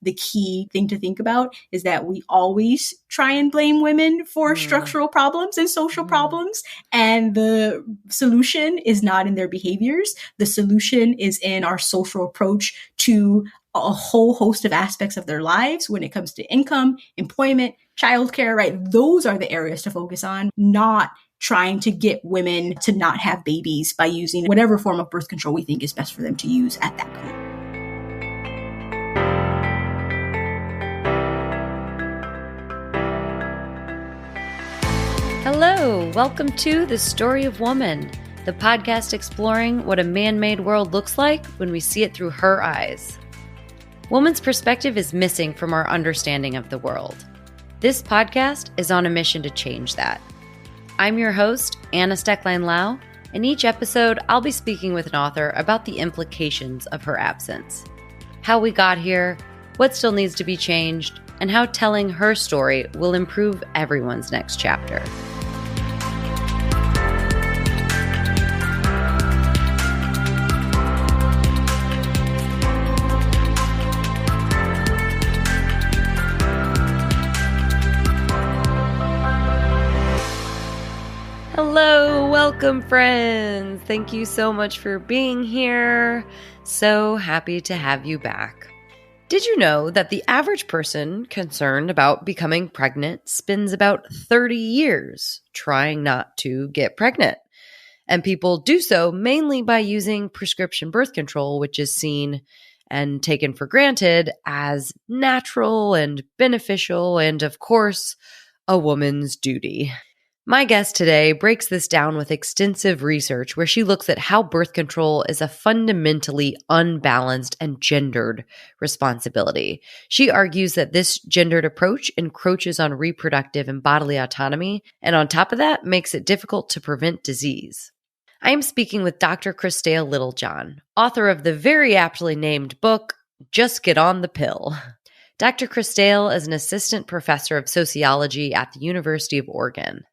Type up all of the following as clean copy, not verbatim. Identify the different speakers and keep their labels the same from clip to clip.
Speaker 1: the key thing to think about is that we always try and blame women for structural problems and social problems. And the solution is not in their behaviors. The solution is in our social approach to a whole host of aspects of their lives when it comes to income, employment, childcare, right? Those are the areas to focus on, not trying to get women to not have babies by using whatever form of birth control we think is best for them to use at that point.
Speaker 2: Hello, welcome to The Story of Woman, the podcast exploring what a man-made world looks like when we see it through her eyes. Woman's perspective is missing from our understanding of the world. This podcast is on a mission to change that. I'm your host, Anna Stecklein-Lau, and each episode I'll be speaking with an author about the implications of her absence, how we got here, what still needs to be changed, and how telling her story will improve everyone's next chapter. Hello, welcome friends. Thank you so much for being here. So happy to have you back. Did you know that the average person concerned about becoming pregnant spends about 30 years trying not to get pregnant? And people do so mainly by using prescription birth control, which is seen and taken for granted as natural and beneficial and, of course, a woman's duty. My guest today breaks this down with extensive research where she looks at how birth control is a fundamentally unbalanced and gendered responsibility. She argues that this gendered approach encroaches on reproductive and bodily autonomy, and on top of that, makes it difficult to prevent disease. I am speaking with Dr. Krystale Littlejohn, author of the very aptly named book, Just Get on the Pill. Dr. Krystale is an assistant professor of sociology at the University of Oregon.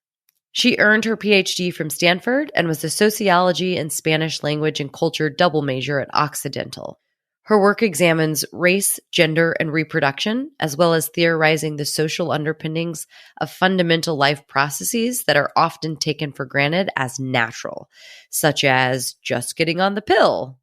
Speaker 2: She earned her PhD from Stanford and was a sociology and Spanish language and culture double major at Occidental. Her work examines race, gender, and reproduction, as well as theorizing the social underpinnings of fundamental life processes that are often taken for granted as natural, such as just getting on the pill.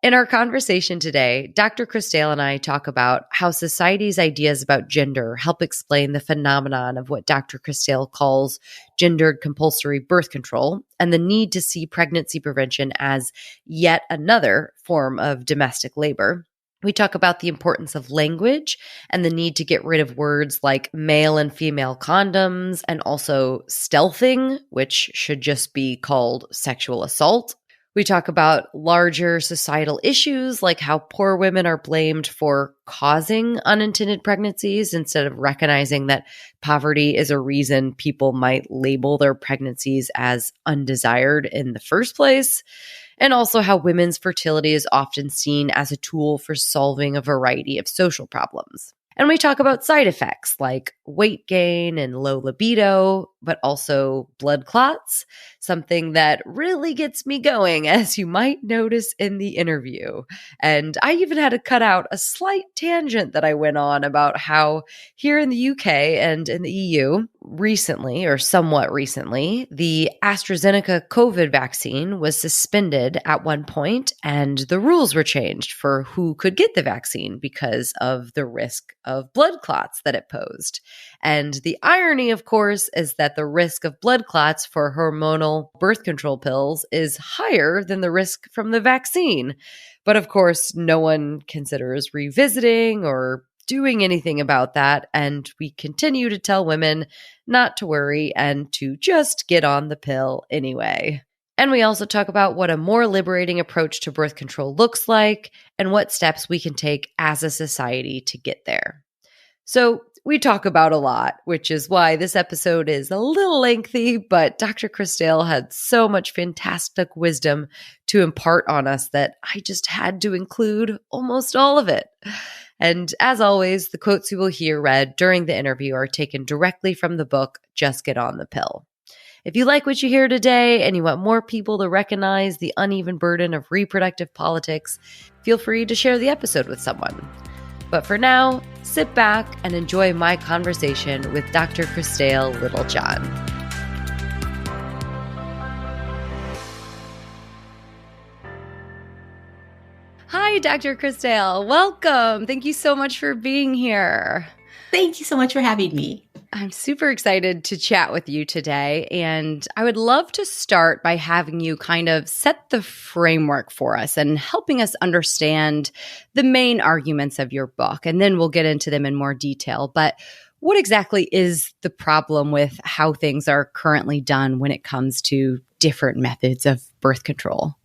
Speaker 2: In our conversation today, Dr. Krystale and I talk about how society's ideas about gender help explain the phenomenon of what Dr. Krystale calls gendered compulsory birth control and the need to see pregnancy prevention as yet another form of domestic labor. We talk about the importance of language and the need to get rid of words like male and female condoms and also stealthing, which should just be called sexual assault. We talk about larger societal issues like how poor women are blamed for causing unintended pregnancies instead of recognizing that poverty is a reason people might label their pregnancies as undesired in the first place, and also how women's fertility is often seen as a tool for solving a variety of social problems. And we talk about side effects like weight gain and low libido, but also blood clots, something that really gets me going, as you might notice in the interview. And I even had to cut out a slight tangent that I went on about how here in the UK and in the EU, recently, or somewhat recently, the AstraZeneca COVID vaccine was suspended at one point, and the rules were changed for who could get the vaccine because of the risk of blood clots that it posed. And the irony, of course, is that the risk of blood clots for hormonal birth control pills is higher than the risk from the vaccine. But of course, no one considers revisiting or doing anything about that, and we continue to tell women not to worry and to just get on the pill anyway. And we also talk about what a more liberating approach to birth control looks like and what steps we can take as a society to get there. So we talk about a lot, which is why this episode is a little lengthy, but Dr. Krystale had so much fantastic wisdom to impart on us that I just had to include almost all of it. And as always, the quotes you will hear read during the interview are taken directly from the book, Just Get on the Pill. If you like what you hear today and you want more people to recognize the uneven burden of reproductive politics, feel free to share the episode with someone. But for now, sit back and enjoy my conversation with Dr. Krystale Littlejohn. Hi, Dr. Krystale. Welcome. Thank you so much for being here.
Speaker 1: Thank you so much for having me.
Speaker 2: I'm super excited to chat with you today, and I would love to start by having you kind of set the framework for us and helping us understand the main arguments of your book, and then we'll get into them in more detail. But what exactly is the problem with how things are currently done when it comes to different methods of birth control?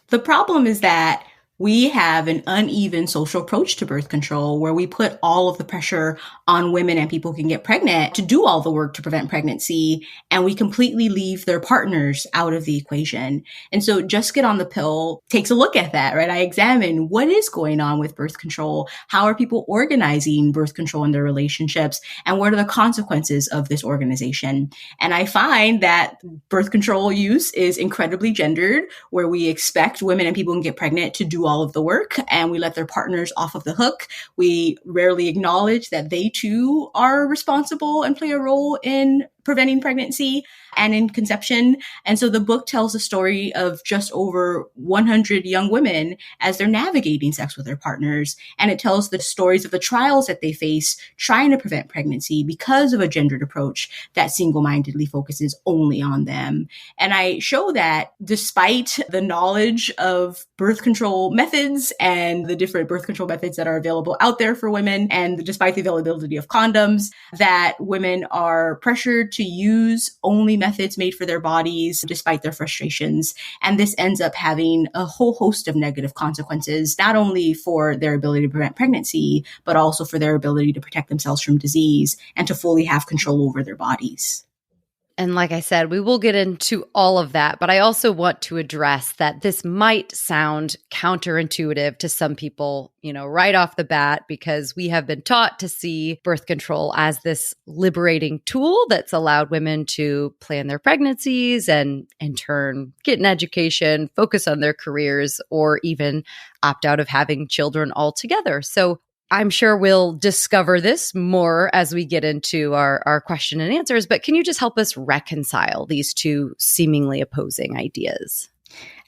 Speaker 1: The problem is that we have an uneven social approach to birth control where we put all of the pressure on women and people who can get pregnant to do all the work to prevent pregnancy, and we completely leave their partners out of the equation. And so Just Get on the Pill takes a look at that, right? I examine what is going on with birth control, how are people organizing birth control in their relationships, and what are the consequences of this organization. And I find that birth control use is incredibly gendered, where we expect women and people who can get pregnant to do all of the work, and we let their partners off of the hook. We rarely acknowledge that they too are responsible and play a role in preventing pregnancy and in conception. And so the book tells a story of just over 100 young women as they're navigating sex with their partners. And it tells the stories of the trials that they face trying to prevent pregnancy because of a gendered approach that single-mindedly focuses only on them. And I show that despite the knowledge of birth control methods and the different birth control methods that are available out there for women, and despite the availability of condoms, that women are pressured to use only methods made for their bodies despite their frustrations. And this ends up having a whole host of negative consequences, not only for their ability to prevent pregnancy, but also for their ability to protect themselves from disease and to fully have control over their bodies.
Speaker 2: And like I said, we will get into all of that, but I also want to address that this might sound counterintuitive to some people, right off the bat, because we have been taught to see birth control as this liberating tool that's allowed women to plan their pregnancies and in turn get an education, focus on their careers, or even opt out of having children altogether. So I'm sure we'll discover this more as we get into our question and answers, but can you just help us reconcile these two seemingly opposing ideas?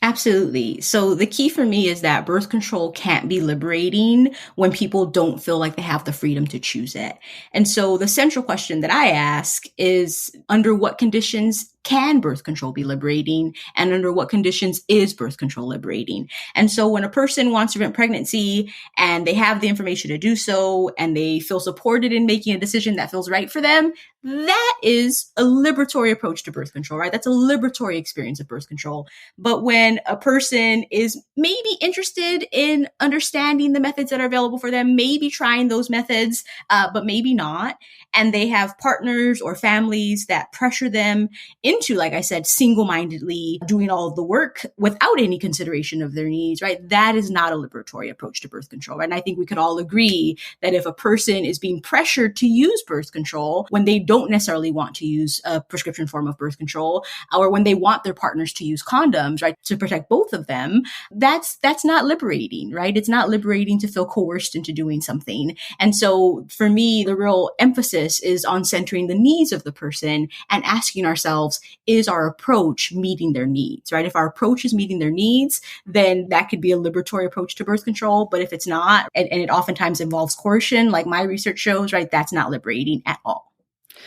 Speaker 1: Absolutely. So the key for me is that birth control can't be liberating when people don't feel like they have the freedom to choose it. And so the central question that I ask is, under what conditions can birth control be liberating, and under what conditions is birth control liberating? And so when a person wants to prevent pregnancy and they have the information to do so, and they feel supported in making a decision that feels right for them, that is a liberatory approach to birth control, right? That's a liberatory experience of birth control. But when a person is maybe interested in understanding the methods that are available for them, maybe trying those methods, but maybe not, and they have partners or families that pressure them into, like I said, single-mindedly doing all of the work without any consideration of their needs, right? That is not a liberatory approach to birth control, right? And I think we could all agree that if a person is being pressured to use birth control when they don't necessarily want to use a prescription form of birth control, or when they want their partners to use condoms, right, to protect both of them, that's not liberating, right? It's not liberating to feel coerced into doing something. And so for me, the real emphasis is on centering the needs of the person and asking ourselves, is our approach meeting their needs, right? If our approach is meeting their needs, then that could be a liberatory approach to birth control. But if it's not, and it oftentimes involves coercion, like my research shows, right, that's not liberating at all.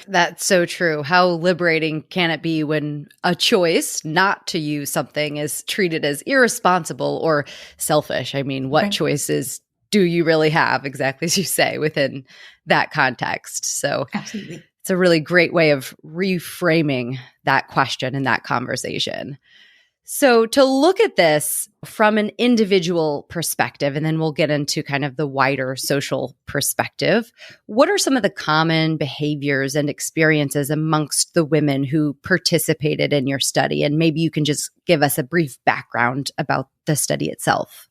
Speaker 2: That's so true. How liberating can it be when a choice not to use something is treated as irresponsible or selfish? I mean, what choices do you really have, exactly as you say, within that context? So
Speaker 1: Absolutely.
Speaker 2: It's a really great way of reframing that question and that conversation. So to look at this from an individual perspective, and then we'll get into kind of the wider social perspective, what are some of the common behaviors and experiences amongst the women who participated in your study? And maybe you can just give us a brief background about the study itself.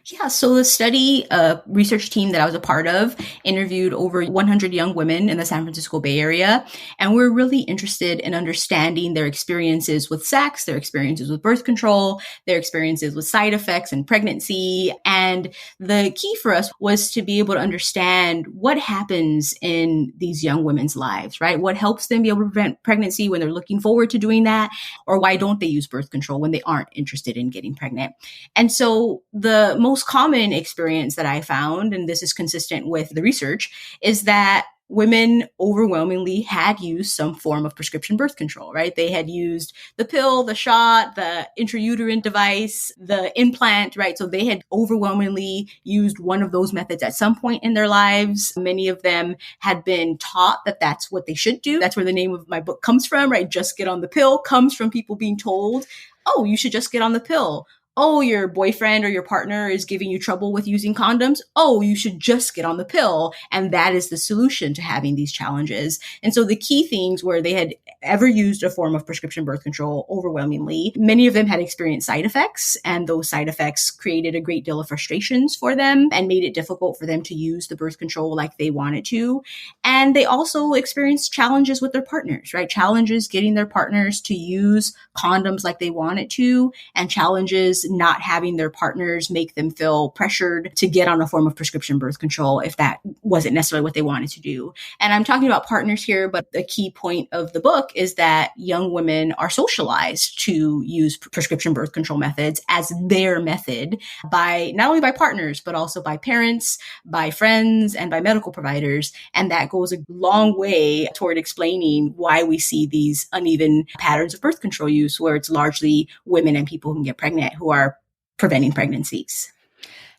Speaker 1: Yeah, so the study, a research team that I was a part of, interviewed over 100 young women in the San Francisco Bay Area. And we're really interested in understanding their experiences with sex, their experiences with birth control, their experiences with side effects and pregnancy. And the key for us was to be able to understand what happens in these young women's lives, right? What helps them be able to prevent pregnancy when they're looking forward to doing that? Or why don't they use birth control when they aren't interested in getting pregnant? And so the most common experience that I found, and this is consistent with the research, is that women overwhelmingly had used some form of prescription birth control, right? They had used the pill, the shot, the intrauterine device, the implant, right? So they had overwhelmingly used one of those methods at some point in their lives. Many of them had been taught that that's what they should do. That's where the name of my book comes from, right? Just get on the pill comes from people being told, oh, you should just get on the pill. Oh, your boyfriend or your partner is giving you trouble with using condoms. Oh, you should just get on the pill. And that is the solution to having these challenges. And so the key things where they had ever used a form of prescription birth control overwhelmingly, many of them had experienced side effects, and those side effects created a great deal of frustrations for them and made it difficult for them to use the birth control like they wanted to. And they also experienced challenges with their partners, right? Challenges getting their partners to use condoms like they wanted to, and challenges not having their partners make them feel pressured to get on a form of prescription birth control if that wasn't necessarily what they wanted to do. And I'm talking about partners here, but the key point of the book is that young women are socialized to use prescription birth control methods as their method by not only by partners, but also by parents, by friends, and by medical providers. And that goes a long way toward explaining why we see these uneven patterns of birth control use, where it's largely women and people who can get pregnant who are preventing pregnancies.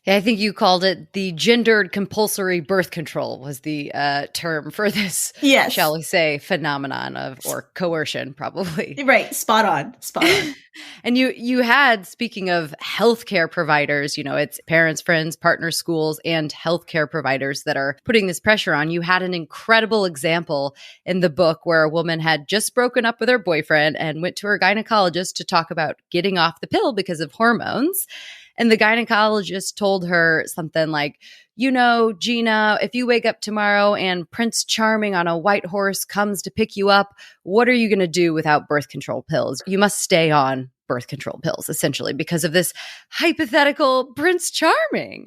Speaker 2: Yeah, I think you called it the gendered compulsory birth control was the term for this,
Speaker 1: yes,
Speaker 2: shall we say, phenomenon of, or coercion, probably.
Speaker 1: Right. Spot on. Spot on.
Speaker 2: And you had, speaking of healthcare providers, it's parents, friends, partners, schools, and healthcare providers that are putting this pressure on. You had an incredible example in the book where a woman had just broken up with her boyfriend and went to her gynecologist to talk about getting off the pill because of hormones. And the gynecologist told her something like, Gina, if you wake up tomorrow and Prince Charming on a white horse comes to pick you up, what are you going to do without birth control pills? You must stay on birth control pills, essentially, because of this hypothetical Prince Charming.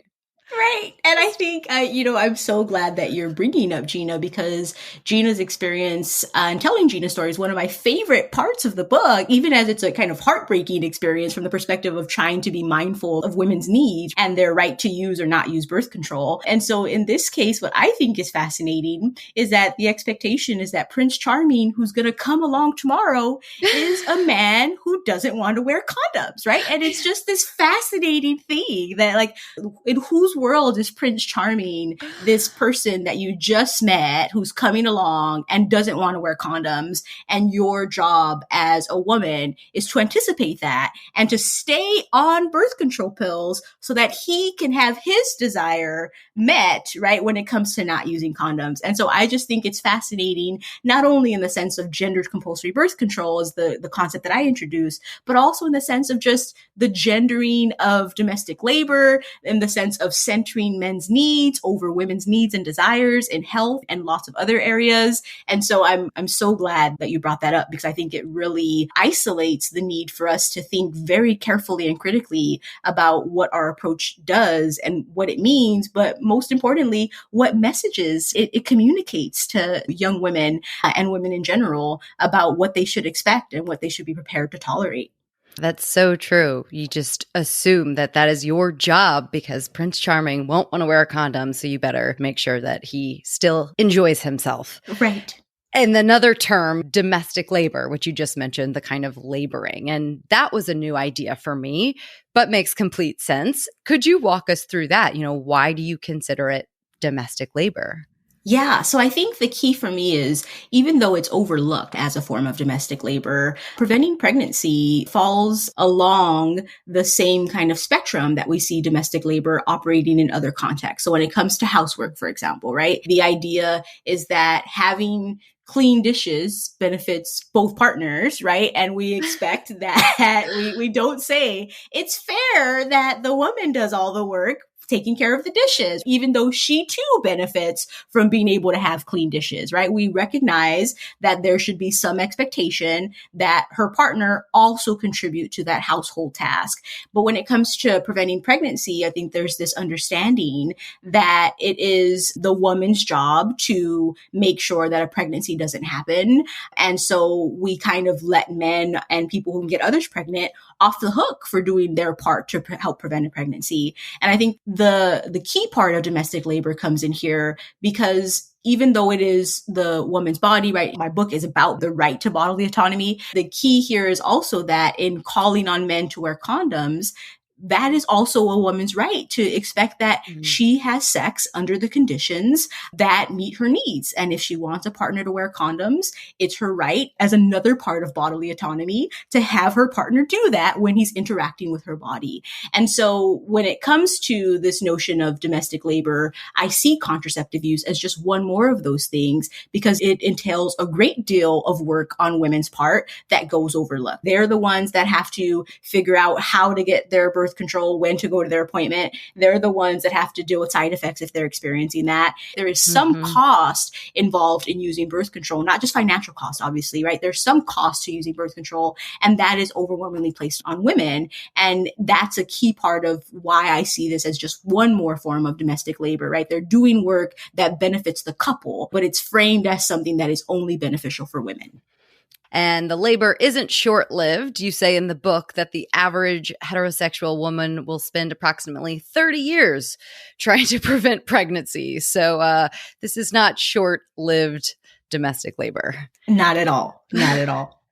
Speaker 1: Right. And I think, I'm so glad that you're bringing up Gina, because Gina's experience and telling Gina's story is one of my favorite parts of the book, even as it's a kind of heartbreaking experience from the perspective of trying to be mindful of women's needs and their right to use or not use birth control. And so in this case, what I think is fascinating is that the expectation is that Prince Charming, who's going to come along tomorrow, is a man who doesn't want to wear condoms, right? And it's just this fascinating thing that, like, in whose world is Prince Charming this person that you just met who's coming along and doesn't want to wear condoms, and your job as a woman is to anticipate that and to stay on birth control pills so that he can have his desire met, right, when it comes to not using condoms. And so I just think it's fascinating, not only in the sense of gendered compulsory birth control as the concept that I introduced, but also in the sense of just the gendering of domestic labor, in the sense of centering men's needs over women's needs and desires in health and lots of other areas. And so I'm so glad that you brought that up, because I think it really isolates the need for us to think very carefully and critically about what our approach does and what it means, but most importantly, what messages it communicates to young women and women in general about what they should expect and what they should be prepared to tolerate.
Speaker 2: That's so true. You just assume that is your job because Prince Charming won't want to wear a condom, so you better make sure that he still enjoys himself.
Speaker 1: Right.
Speaker 2: And another term, domestic labor, which you just mentioned, the kind of laboring. And that was a new idea for me, but makes complete sense. Could you walk us through that? Why do you consider it domestic labor?
Speaker 1: Yeah. So I think the key for me is, even though it's overlooked as a form of domestic labor, preventing pregnancy falls along the same kind of spectrum that we see domestic labor operating in other contexts. So when it comes to housework, for example, right? The idea is that having clean dishes benefits both partners, right? And we expect that we don't say it's fair that the woman does all the work taking care of the dishes, even though she too benefits from being able to have clean dishes, right? We recognize that there should be some expectation that her partner also contribute to that household task. But when it comes to preventing pregnancy, I think there's this understanding that it is the woman's job to make sure that a pregnancy doesn't happen. And so we kind of let men and people who can get others pregnant off the hook for doing their part to help prevent a pregnancy. And I think the key part of domestic labor comes in here because even though it is the woman's body, right? My book is about the right to bodily autonomy. The key here is also that in calling on men to wear condoms, that is also a woman's right to expect that she has sex under the conditions that meet her needs. And if she wants a partner to wear condoms, it's her right as another part of bodily autonomy to have her partner do that when he's interacting with her body. And so when it comes to this notion of domestic labor, I see contraceptive use as just one more of those things because it entails a great deal of work on women's part that goes overlooked. They're the ones that have to figure out how to get their birth control, when to go to their appointment. They're the ones that have to deal with side effects if they're experiencing that. There is some cost involved in using birth control, not just financial cost, obviously, right? There's some cost to using birth control, and that is overwhelmingly placed on women. And that's a key part of why I see this as just one more form of domestic labor, right? They're doing work that benefits the couple, but it's framed as something that is only beneficial for women.
Speaker 2: And the labor isn't short-lived. You say in the book that the average heterosexual woman will spend approximately 30 years trying to prevent pregnancy. So this is not short-lived domestic labor.
Speaker 1: Not at all. Not at all.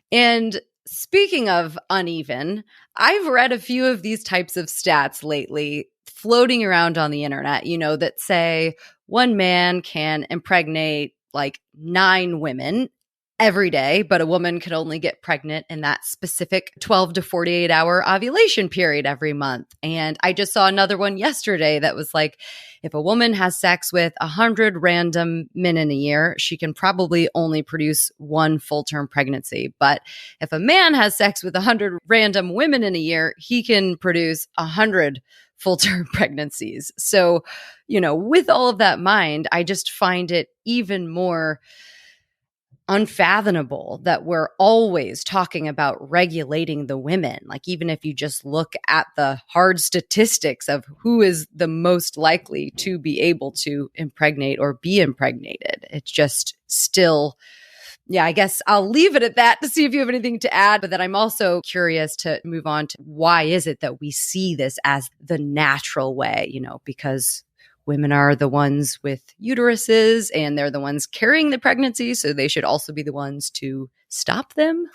Speaker 2: And speaking of uneven, I've read a few of these types of stats lately floating around on the internet, that say one man can impregnate like 9 women every day, but a woman could only get pregnant in that specific 12 to 48 hour ovulation period every month. And I just saw another one yesterday that was like, if a woman has sex with 100 random men in a year, she can probably only produce 1 full-term pregnancy. But if a man has sex with 100 random women in a year, he can produce 100 full-term pregnancies. So, with all of that in mind, I just find it even more unfathomable that we're always talking about regulating the women. Like, even if you just look at the hard statistics of who is the most likely to be able to impregnate or be impregnated, it's just still, I guess I'll leave it at that to see if you have anything to add. But then I'm also curious to move on to why is it that we see this as the natural way, because women are the ones with uteruses and they're the ones carrying the pregnancy, so they should also be the ones to stop them.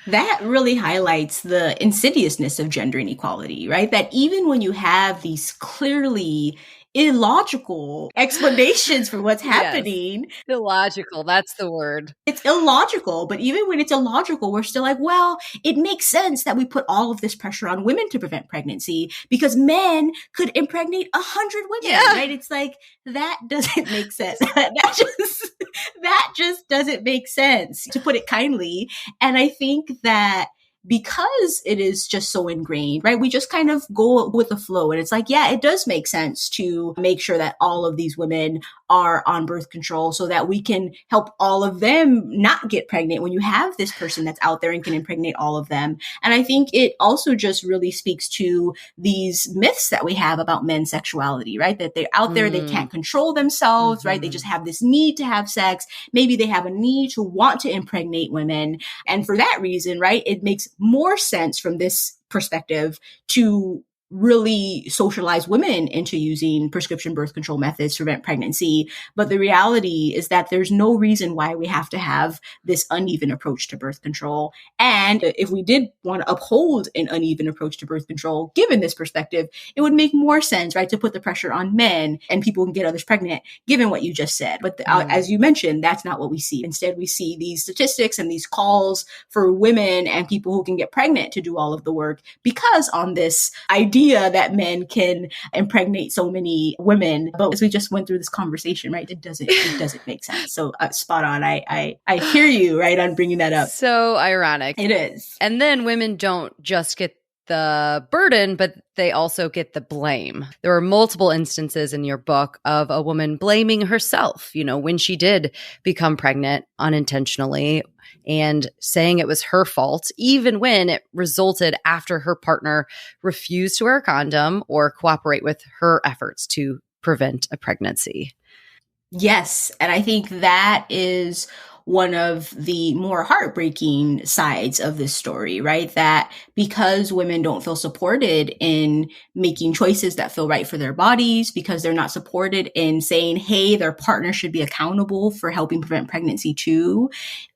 Speaker 1: That really highlights the insidiousness of gender inequality, right? That even when you have these clearly illogical explanations for what's happening.
Speaker 2: Yes. Illogical, that's the word.
Speaker 1: It's illogical, but even when it's illogical, we're still like, well, it makes sense that we put all of this pressure on women to prevent pregnancy because men could impregnate 100 women, right? It's like, that doesn't make sense. that just doesn't make sense, to put it kindly. And I think that because it is just so ingrained, right? We just kind of go with the flow. And it's like, it does make sense to make sure that all of these women are on birth control so that we can help all of them not get pregnant when you have this person that's out there and can impregnate all of them. And I think it also just really speaks to these myths that we have about men's sexuality, right? That they're out there, they can't control themselves, right? They just have this need to have sex. Maybe they have a need to want to impregnate women. And for that reason, right, it makes more sense from this perspective to really socialize women into using prescription birth control methods to prevent pregnancy. But the reality is that there's no reason why we have to have this uneven approach to birth control. And if we did want to uphold an uneven approach to birth control, given this perspective, it would make more sense, right, to put the pressure on men and people can get others pregnant, given what you just said. But as you mentioned, that's not what we see. Instead, we see these statistics and these calls for women and people who can get pregnant to do all of the work because on this idea idea that men can impregnate so many women. But as we just went through this conversation, right, it doesn't make sense. So spot on. I hear you, right, on bringing that up.
Speaker 2: So ironic.
Speaker 1: It is.
Speaker 2: And then women don't just get the burden, but they also get the blame. There were multiple instances in your book of a woman blaming herself, when she did become pregnant unintentionally and saying it was her fault, even when it resulted after her partner refused to wear a condom or cooperate with her efforts to prevent a pregnancy.
Speaker 1: Yes. And I think that is one of the more heartbreaking sides of this story, right? That because women don't feel supported in making choices that feel right for their bodies, because they're not supported in saying, hey, their partner should be accountable for helping prevent pregnancy too,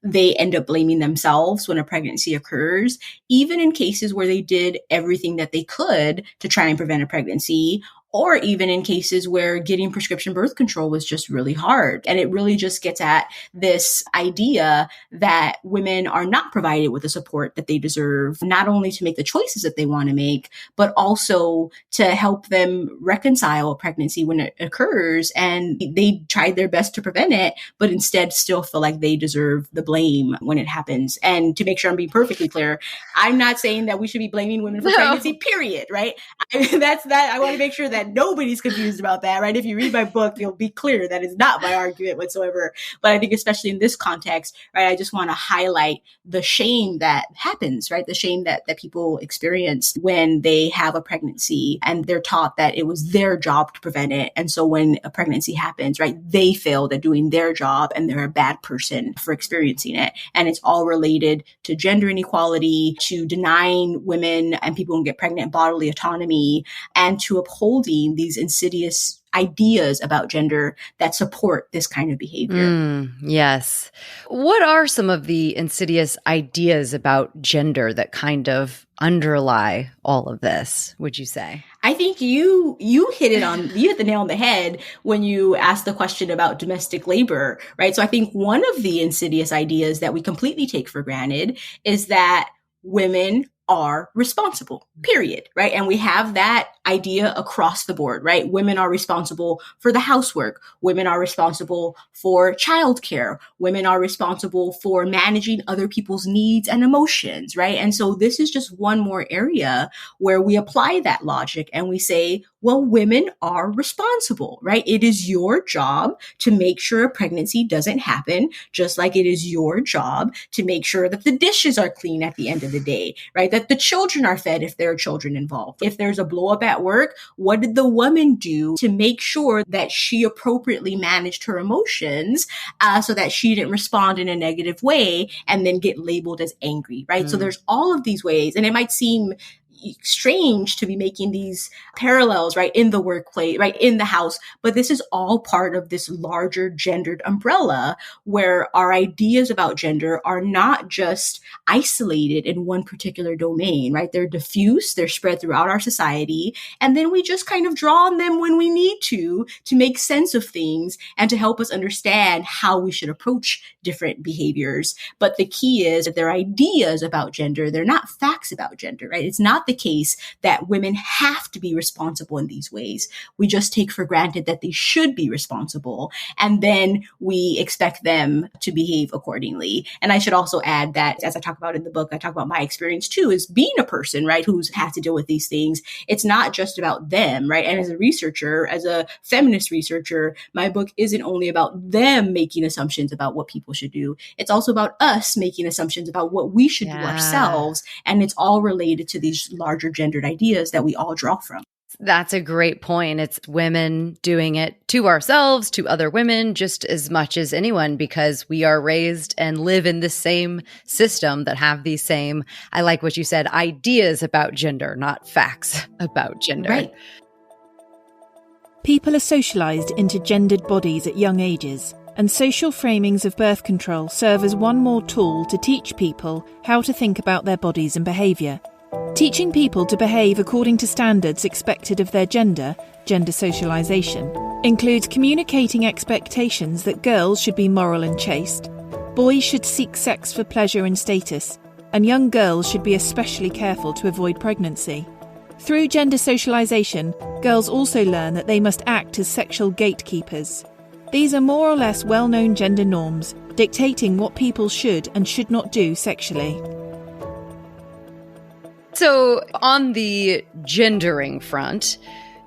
Speaker 1: they end up blaming themselves when a pregnancy occurs, even in cases where they did everything that they could to try and prevent a pregnancy, or even in cases where getting prescription birth control was just really hard. And it really just gets at this idea that women are not provided with the support that they deserve, not only to make the choices that they want to make, but also to help them reconcile a pregnancy when it occurs. And they tried their best to prevent it, but instead still feel like they deserve the blame when it happens. And to make sure I'm being perfectly clear, I'm not saying that we should be blaming women for pregnancy, period, right? I want to make sure that nobody's confused about that, right? If you read my book, you'll be clear that is not my argument whatsoever. But I think especially in this context, right, I just want to highlight the shame that happens, right? The shame that people experience when they have a pregnancy and they're taught that it was their job to prevent it. And so when a pregnancy happens, right, they failed at doing their job and they're a bad person for experiencing it. And it's all related to gender inequality, to denying women and people who get pregnant bodily autonomy, and to upholding these insidious ideas about gender that support this kind of behavior.
Speaker 2: Yes. What are some of the insidious ideas about gender that kind of underlie all of this, would you say?
Speaker 1: I think you hit the nail on the head when you asked the question about domestic labor, right? So I think one of the insidious ideas that we completely take for granted is that women are responsible, period, right? And we have that idea across the board, right? Women are responsible for the housework. Women are responsible for childcare. Women are responsible for managing other people's needs and emotions, right? And so this is just one more area where we apply that logic and we say, well, women are responsible, right? It is your job to make sure a pregnancy doesn't happen, just like it is your job to make sure that the dishes are clean at the end of the day, right? That the children are fed if there are children involved. If there's a blow up at work, what did the woman do to make sure that she appropriately managed her emotions so that she didn't respond in a negative way and then get labeled as angry, right? So there's all of these ways, and it might seem strange to be making these parallels, right, in the workplace, right, in the house. But this is all part of this larger gendered umbrella where our ideas about gender are not just isolated in one particular domain, right? They're diffuse, they're spread throughout our society. And then we just kind of draw on them when we need to make sense of things and to help us understand how we should approach different behaviors. But the key is that they're ideas about gender. They're not facts about gender, right? It's not the case that women have to be responsible in these ways. We just take for granted that they should be responsible, and then we expect them to behave accordingly. And I should also add that, as I talk about in the book, I talk about my experience too, is being a person, right, who's had to deal with these things. It's not just about them, right? And as a researcher, as a feminist researcher, my book isn't only about them making assumptions about what people should do. It's also about us making assumptions about what we should do ourselves. And it's all related to these larger gendered ideas that we all draw from.
Speaker 2: That's a great point. It's women doing it to ourselves, to other women, just as much as anyone, because we are raised and live in the same system that have these same, I like what you said, ideas about gender, not facts about gender.
Speaker 1: Right.
Speaker 3: People are socialized into gendered bodies at young ages, and social framings of birth control serve as one more tool to teach people how to think about their bodies and behavior. Teaching people to behave according to standards expected of their gender socialization, includes communicating expectations that girls should be moral and chaste, boys should seek sex for pleasure and status, and young girls should be especially careful to avoid pregnancy. Through gender socialization, girls also learn that they must act as sexual gatekeepers. These are more or less well-known gender norms, dictating what people should and should not do sexually.
Speaker 2: So, on the gendering front,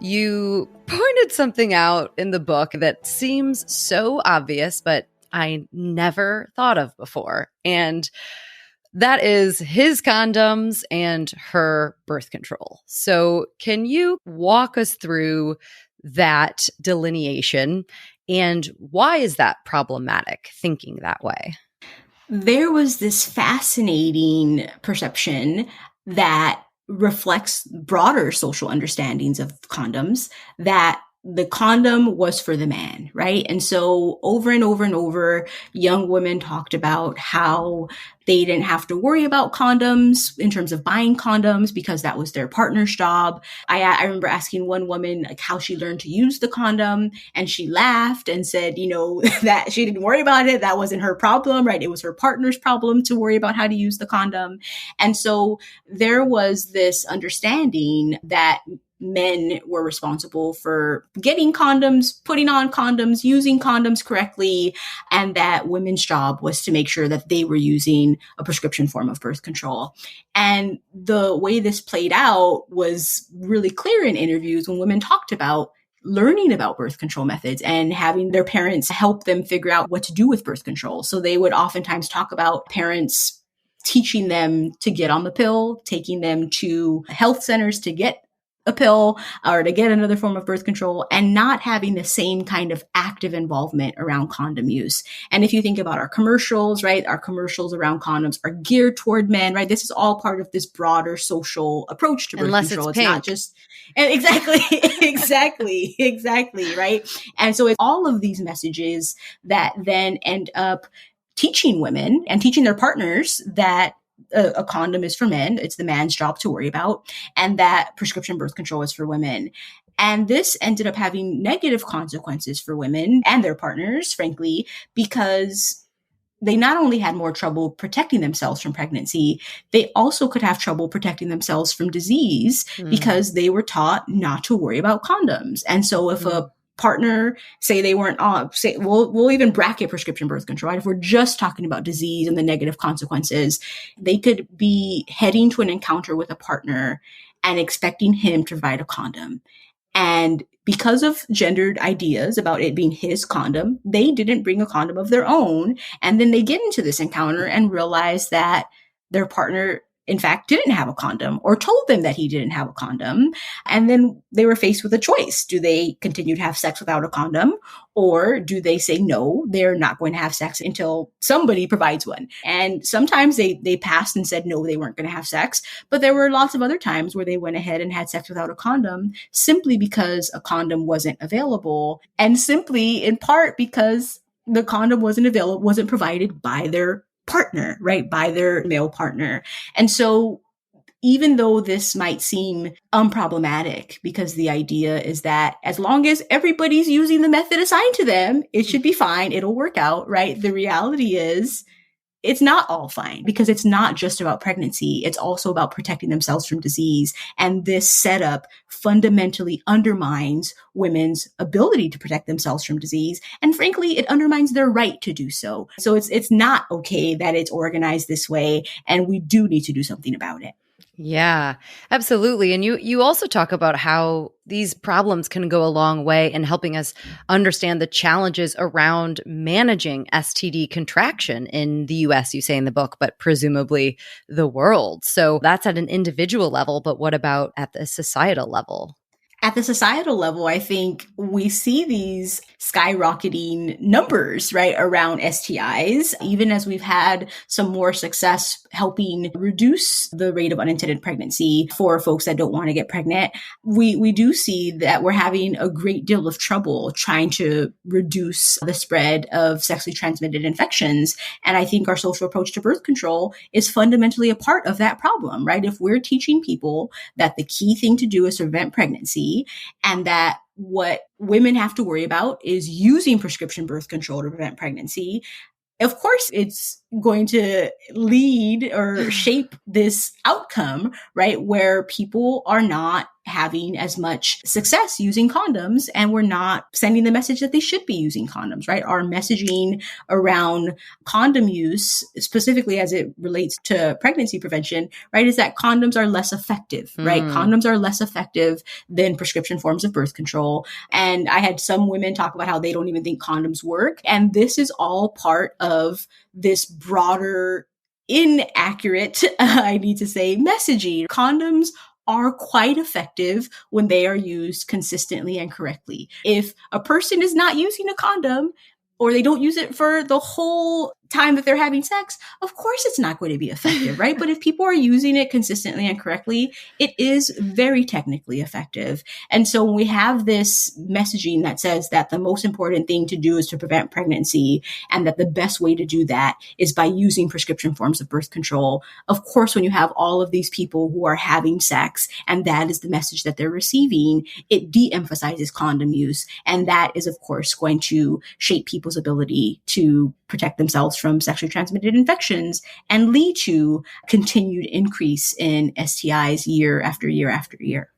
Speaker 2: you pointed something out in the book that seems so obvious, but I never thought of before. And that is his condoms and her birth control. So, can you walk us through that delineation and why is that problematic, thinking that way?
Speaker 1: There was this fascinating perception that reflects broader social understandings of condoms, that the condom was for the man, right? And so over and over and over, young women talked about how they didn't have to worry about condoms in terms of buying condoms because that was their partner's job. I remember asking one woman like how she learned to use the condom, and she laughed and said, that she didn't worry about it. That wasn't her problem, right? It was her partner's problem to worry about how to use the condom. And so there was this understanding that men were responsible for getting condoms, putting on condoms, using condoms correctly, and that women's job was to make sure that they were using a prescription form of birth control. And the way this played out was really clear in interviews when women talked about learning about birth control methods and having their parents help them figure out what to do with birth control. So they would oftentimes talk about parents teaching them to get on the pill, taking them to health centers to get a pill or to get another form of birth control, and not having the same kind of active involvement around condom use. And if you think about our commercials, right, our commercials around condoms are geared toward men, right? This is all part of this broader social approach to birth control. It's not just exactly, right? And so it's all of these messages that then end up teaching women and teaching their partners that a condom is for men. It's the man's job to worry about, and that prescription birth control is for women. And this ended up having negative consequences for women and their partners, frankly, because they not only had more trouble protecting themselves from pregnancy, they also could have trouble protecting themselves from disease because they were taught not to worry about condoms. And so if a partner, say they weren't on, say we'll even bracket prescription birth control, right? If we're just talking about disease and the negative consequences, they could be heading to an encounter with a partner and expecting him to provide a condom. And because of gendered ideas about it being his condom, they didn't bring a condom of their own. And then they get into this encounter and realize that their partner, in fact, didn't have a condom or told them that he didn't have a condom. And then they were faced with a choice. Do they continue to have sex without a condom? Or do they say, no, they're not going to have sex until somebody provides one? And sometimes they passed and said, no, they weren't going to have sex. But there were lots of other times where they went ahead and had sex without a condom simply because a condom wasn't available. And simply in part because the condom wasn't provided by their partner, right? By their male partner. And so even though this might seem unproblematic, because the idea is that as long as everybody's using the method assigned to them, it should be fine. It'll work out, right? The reality is it's not all fine, because it's not just about pregnancy. It's also about protecting themselves from disease. And this setup fundamentally undermines women's ability to protect themselves from disease. And frankly, it undermines their right to do so. So it's not okay that it's organized this way. And we do need to do something about it.
Speaker 2: Yeah, absolutely. And you also talk about how these problems can go a long way in helping us understand the challenges around managing STD contraction in the US, you say in the book, but presumably the world. So that's at an individual level, but what about at the societal level?
Speaker 1: At the societal level, I think we see these skyrocketing numbers, right, around STIs, even as we've had some more success helping reduce the rate of unintended pregnancy for folks that don't want to get pregnant. We do see that we're having a great deal of trouble trying to reduce the spread of sexually transmitted infections. And I think our social approach to birth control is fundamentally a part of that problem, right? If we're teaching people that the key thing to do is to prevent pregnancy, and that what women have to worry about is using prescription birth control to prevent pregnancy, of course, it's going to lead or shape this outcome, right? Where people are not having as much success using condoms, and we're not sending the message that they should be using condoms, right? Our messaging around condom use, specifically as it relates to pregnancy prevention, right, is that condoms are less effective, right? Condoms are less effective than prescription forms of birth control. And I had some women talk about how they don't even think condoms work. And this is all part of this broader, inaccurate, I need to say, messaging. Condoms are quite effective when they are used consistently and correctly. If a person is not using a condom, or they don't use it for the whole time that they're having sex, of course it's not going to be effective, right? But if people are using it consistently and correctly, it is very technically effective. And so when we have this messaging that says that the most important thing to do is to prevent pregnancy, and that the best way to do that is by using prescription forms of birth control, of course, when you have all of these people who are having sex and that is the message that they're receiving, it de-emphasizes condom use. And that is, of course, going to shape people's ability to protect themselves from sexually transmitted infections and lead to continued increase in STIs year after year after year.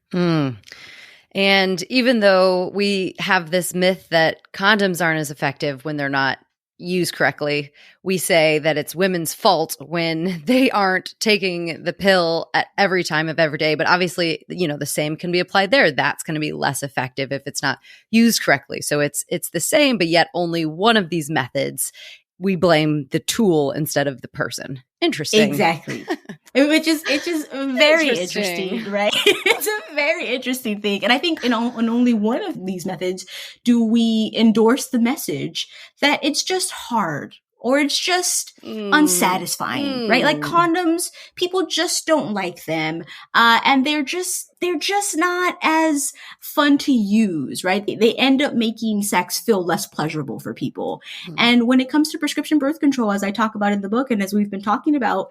Speaker 2: And even though we have this myth that condoms aren't as effective when they're not used correctly, we say that it's women's fault when they aren't taking the pill at every time of every day. But obviously, the same can be applied there. That's going to be less effective if it's not used correctly. So it's the same, but yet only one of these methods, we blame the tool instead of the person. Interesting.
Speaker 1: Exactly. It's just very interesting, right? It's a very interesting thing. And I think in only one of these methods do we endorse the message that it's just hard, or it's just unsatisfying, right? Like condoms, people just don't like them. And they're just not as fun to use, right? They end up making sex feel less pleasurable for people. And when it comes to prescription birth control, as I talk about in the book, and as we've been talking about,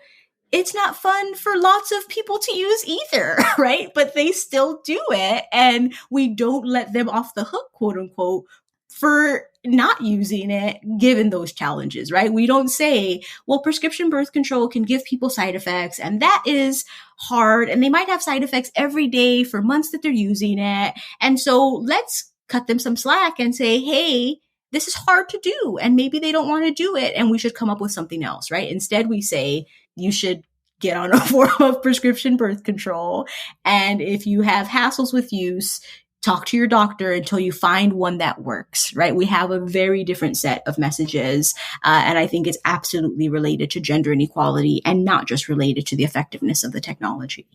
Speaker 1: it's not fun for lots of people to use either, right? But they still do it. And we don't let them off the hook, quote unquote, for not using it, given those challenges, right? We don't say, well, prescription birth control can give people side effects, and that is hard, and they might have side effects every day for months that they're using it. And so let's cut them some slack and say, hey, this is hard to do, and maybe they don't want to do it, and we should come up with something else, right? Instead, we say, you should get on a form of prescription birth control. And if you have hassles with use, talk to your doctor until you find one that works, right? We have a very different set of messages. And I think it's absolutely related to gender inequality and not just related to the effectiveness of the technology.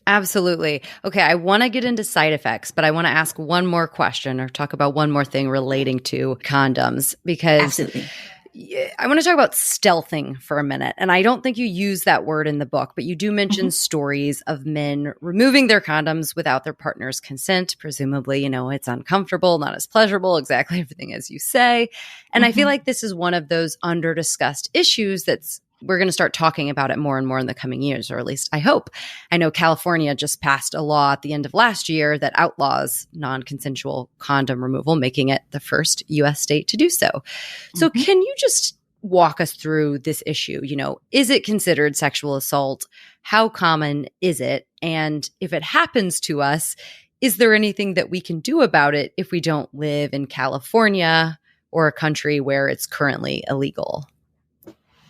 Speaker 2: Absolutely. Okay, I want to get into side effects, but I want to ask one more question or talk about one more thing relating to condoms, because
Speaker 1: Absolutely.
Speaker 2: I want to talk about stealthing for a minute. And I don't think you use that word in the book, but you do mention stories of men removing their condoms without their partner's consent. Presumably, it's uncomfortable, not as pleasurable, exactly everything as you say. And I feel like this is one of those under-discussed issues we're going to start talking about it more and more in the coming years, or at least I hope. I know California just passed a law at the end of last year that outlaws non-consensual condom removal, making it the first U.S. state to do so. So can you just walk us through this issue? Is it considered sexual assault? How common is it? And if it happens to us, is there anything that we can do about it if we don't live in California or a country where it's currently illegal?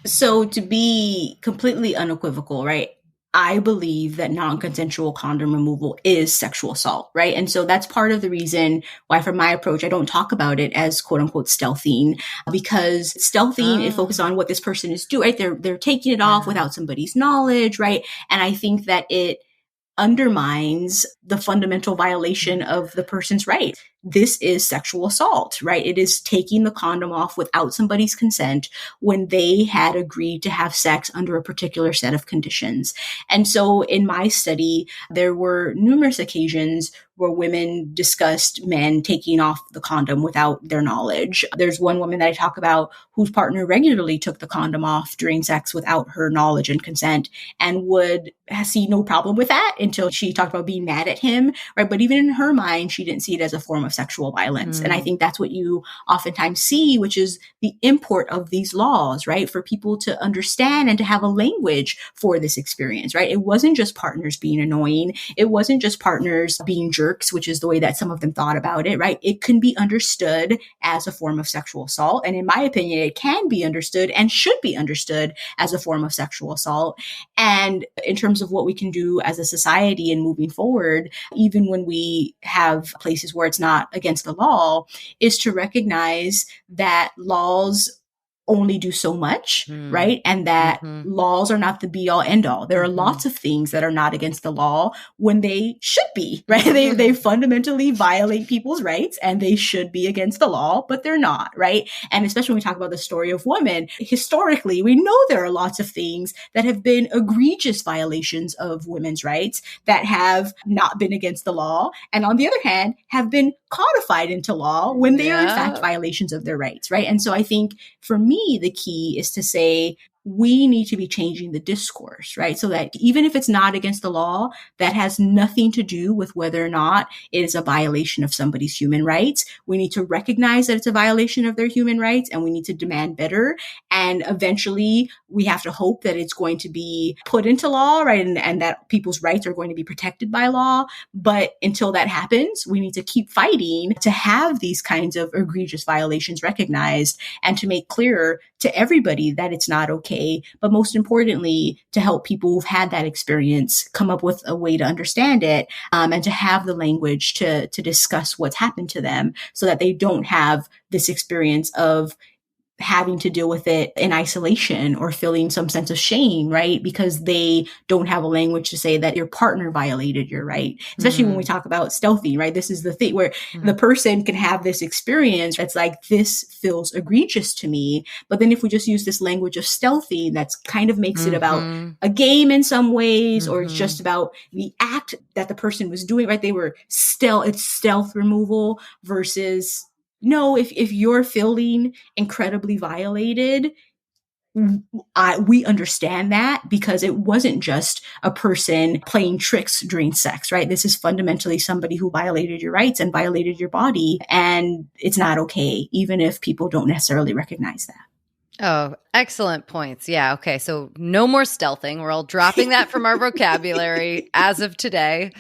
Speaker 1: So to be completely unequivocal, right? I believe that non-consensual condom removal is sexual assault, right? And so that's part of the reason why, from my approach, I don't talk about it as quote unquote stealthing, because stealthing is focused on what this person is doing, right? They're taking it off without somebody's knowledge, right? And I think that it undermines the fundamental violation of the person's right. This is sexual assault, right? It is taking the condom off without somebody's consent when they had agreed to have sex under a particular set of conditions. And so in my study, there were numerous occasions where women discussed men taking off the condom without their knowledge. There's one woman that I talk about whose partner regularly took the condom off during sex without her knowledge and consent, and would see no problem with that until she talked about being mad at him, right? But even in her mind, she didn't see it as a form of sexual violence. And I think that's what you oftentimes see, which is the import of these laws, right? For people to understand and to have a language for this experience, right? It wasn't just partners being annoying. It wasn't just partners being jerks, which is the way that some of them thought about it, right? It can be understood as a form of sexual assault. And in my opinion, it can be understood and should be understood as a form of sexual assault. And in terms of what we can do as a society and moving forward, even when we have places where it's not against the law, is to recognize that laws only do so much, right? And that laws are not the be all end all. There are lots of things that are not against the law when they should be, right? They fundamentally violate people's rights and they should be against the law, but they're not, right? And especially when we talk about the story of women, historically, we know there are lots of things that have been egregious violations of women's rights that have not been against the law. And on the other hand, have been codified into law when they are in fact violations of their rights, right? And so I think for me, the key is to say, we need to be changing the discourse, right? So that even if it's not against the law, that has nothing to do with whether or not it is a violation of somebody's human rights. We need to recognize that it's a violation of their human rights and we need to demand better. And eventually we have to hope that it's going to be put into law, right? And that people's rights are going to be protected by law. But until that happens, we need to keep fighting to have these kinds of egregious violations recognized and to make clear to everybody that it's not okay. But most importantly, to help people who've had that experience come up with a way to understand it and to have the language to discuss what's happened to them so that they don't have this experience of having to deal with it in isolation or feeling some sense of shame, right? Because they don't have a language to say that your partner violated your right. Especially when we talk about stealthing, right? This is the thing where the person can have this experience that's like, this feels egregious to me. But then if we just use this language of stealthing, that's kind of makes it about a game in some ways, or it's just about the act that the person was doing, right? They were it's stealth removal versus no, if you're feeling incredibly violated, we understand that because it wasn't just a person playing tricks during sex, right? This is fundamentally somebody who violated your rights and violated your body. And it's not okay, even if people don't necessarily recognize that.
Speaker 2: Oh, excellent points. Yeah. Okay. So no more stealthing. We're all dropping that from our vocabulary as of today.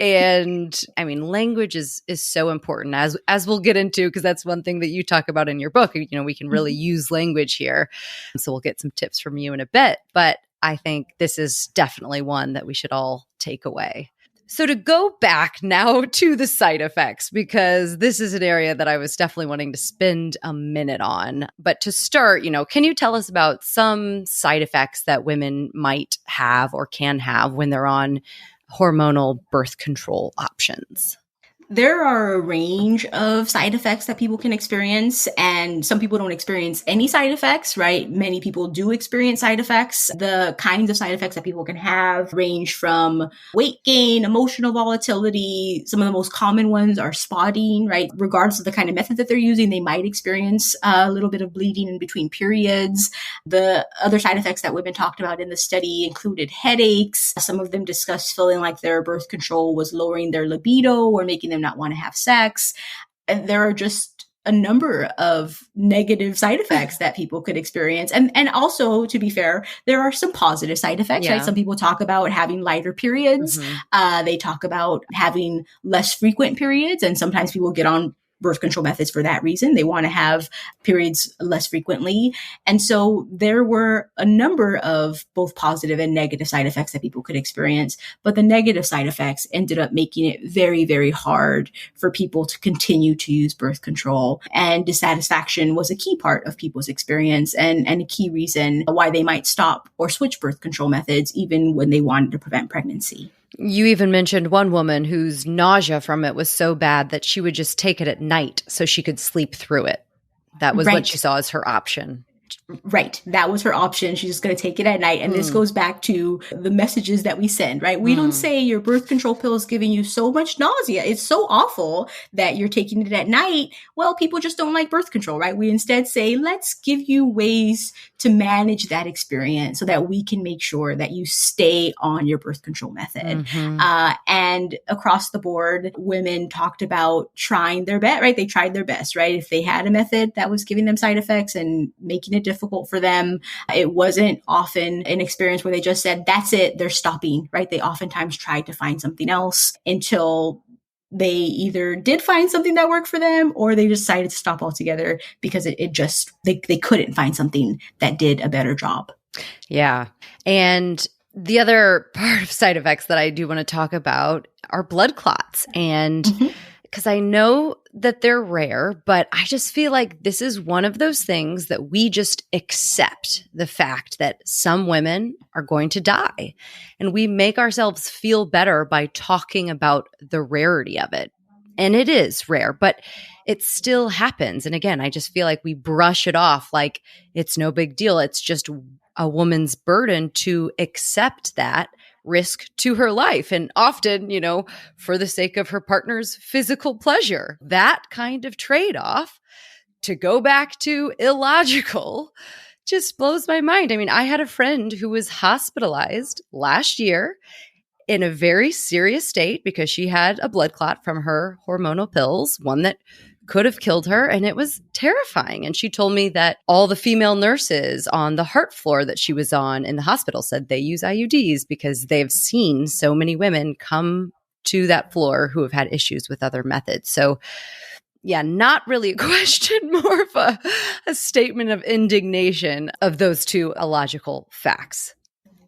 Speaker 2: And I mean, language is so important as we'll get into, because that's one thing that you talk about in your book. You know, we can really use language here. So we'll get some tips from you in a bit. But I think this is definitely one that we should all take away. So to go back now to the side effects, because this is an area that I was definitely wanting to spend a minute on. But to start, you know, can you tell us about some side effects that women might have or can have when they're on hormonal birth control options?
Speaker 1: There are a range of side effects that people can experience, and some people don't experience any side effects, right? Many people do experience side effects. The kinds of side effects that people can have range from weight gain, emotional volatility. Some of the most common ones are spotting, right? Regardless of the kind of method that they're using, they might experience a little bit of bleeding in between periods. The other side effects that women talked about in the study included headaches. Some of them discussed feeling like their birth control was lowering their libido or making them not want to have sex. And there are just a number of negative side effects that people could experience. And also, to be fair, there are some positive side effects, right? Some people talk about having lighter periods. They talk about having less frequent periods. And sometimes people get on birth control methods for that reason. They want to have periods less frequently. And so there were a number of both positive and negative side effects that people could experience. But the negative side effects ended up making it very, very hard for people to continue to use birth control. And dissatisfaction was a key part of people's experience and a key reason why they might stop or switch birth control methods, even when they wanted to prevent pregnancy.
Speaker 2: You even mentioned one woman whose nausea from it was so bad that she would just take it at night so she could sleep through it. That was what she saw as her option.
Speaker 1: Right. That was her option. She's just going to take it at night. And this goes back to the messages that we send, right? We don't say your birth control pill is giving you so much nausea. It's so awful that you're taking it at night. Well, people just don't like birth control, right? We instead say, let's give you ways to manage that experience so that we can make sure that you stay on your birth control method. And across the board, women talked about trying their best, right? They tried their best, right? If they had a method that was giving them side effects and making it difficult for them, it wasn't often an experience where they just said, that's it, they're stopping, right? They oftentimes tried to find something else until they either did find something that worked for them or they decided to stop altogether because they couldn't find something that did a better job.
Speaker 2: Yeah. And the other part of side effects that I do want to talk about are blood clots. And because I know that they're rare, but I just feel like this is one of those things that we just accept the fact that some women are going to die. And we make ourselves feel better by talking about the rarity of it. And it is rare, but it still happens. And again, I just feel like we brush it off like it's no big deal. It's just a woman's burden to accept that risk to her life. And often, for the sake of her partner's physical pleasure, that kind of trade-off, to go back to illogical, just blows my mind. I mean, I had a friend who was hospitalized last year in a very serious state because she had a blood clot from her hormonal pills, one that could have killed her. And it was terrifying. And she told me that all the female nurses on the heart floor that she was on in the hospital said they use IUDs because they've seen so many women come to that floor who have had issues with other methods. So yeah, not really a question, more of a statement of indignation of those two illogical facts.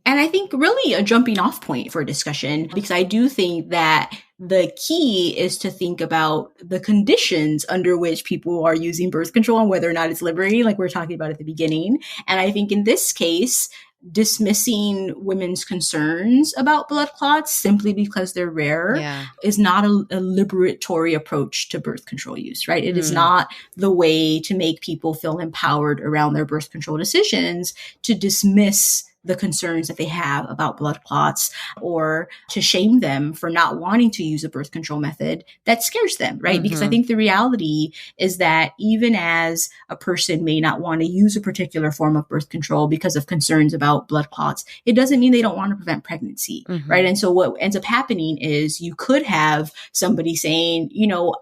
Speaker 1: And I think really a jumping off point for discussion, because I do think that the key is to think about the conditions under which people are using birth control and whether or not it's liberating, like we were talking about at the beginning. And I think in this case, dismissing women's concerns about blood clots simply because they're rare is not a liberatory approach to birth control use, right? It is not the way to make people feel empowered around their birth control decisions to dismiss the concerns that they have about blood clots or to shame them for not wanting to use a birth control method that scares them, right? Because I think the reality is that even as a person may not want to use a particular form of birth control because of concerns about blood clots, it doesn't mean they don't want to prevent pregnancy, right? And so what ends up happening is you could have somebody saying,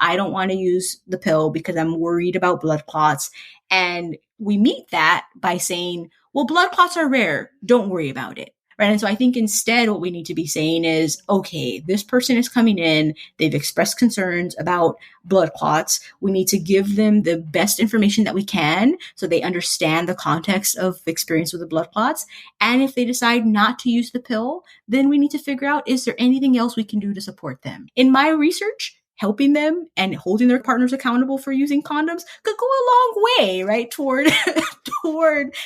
Speaker 1: I don't want to use the pill because I'm worried about blood clots. And we meet that by saying, well, blood clots are rare. Don't worry about it. Right. And so I think instead what we need to be saying is, okay, this person is coming in. They've expressed concerns about blood clots. We need to give them the best information that we can so they understand the context of experience with the blood clots. And if they decide not to use the pill, then we need to figure out, is there anything else we can do to support them? In my research, helping them and holding their partners accountable for using condoms could go a long way, right? Toward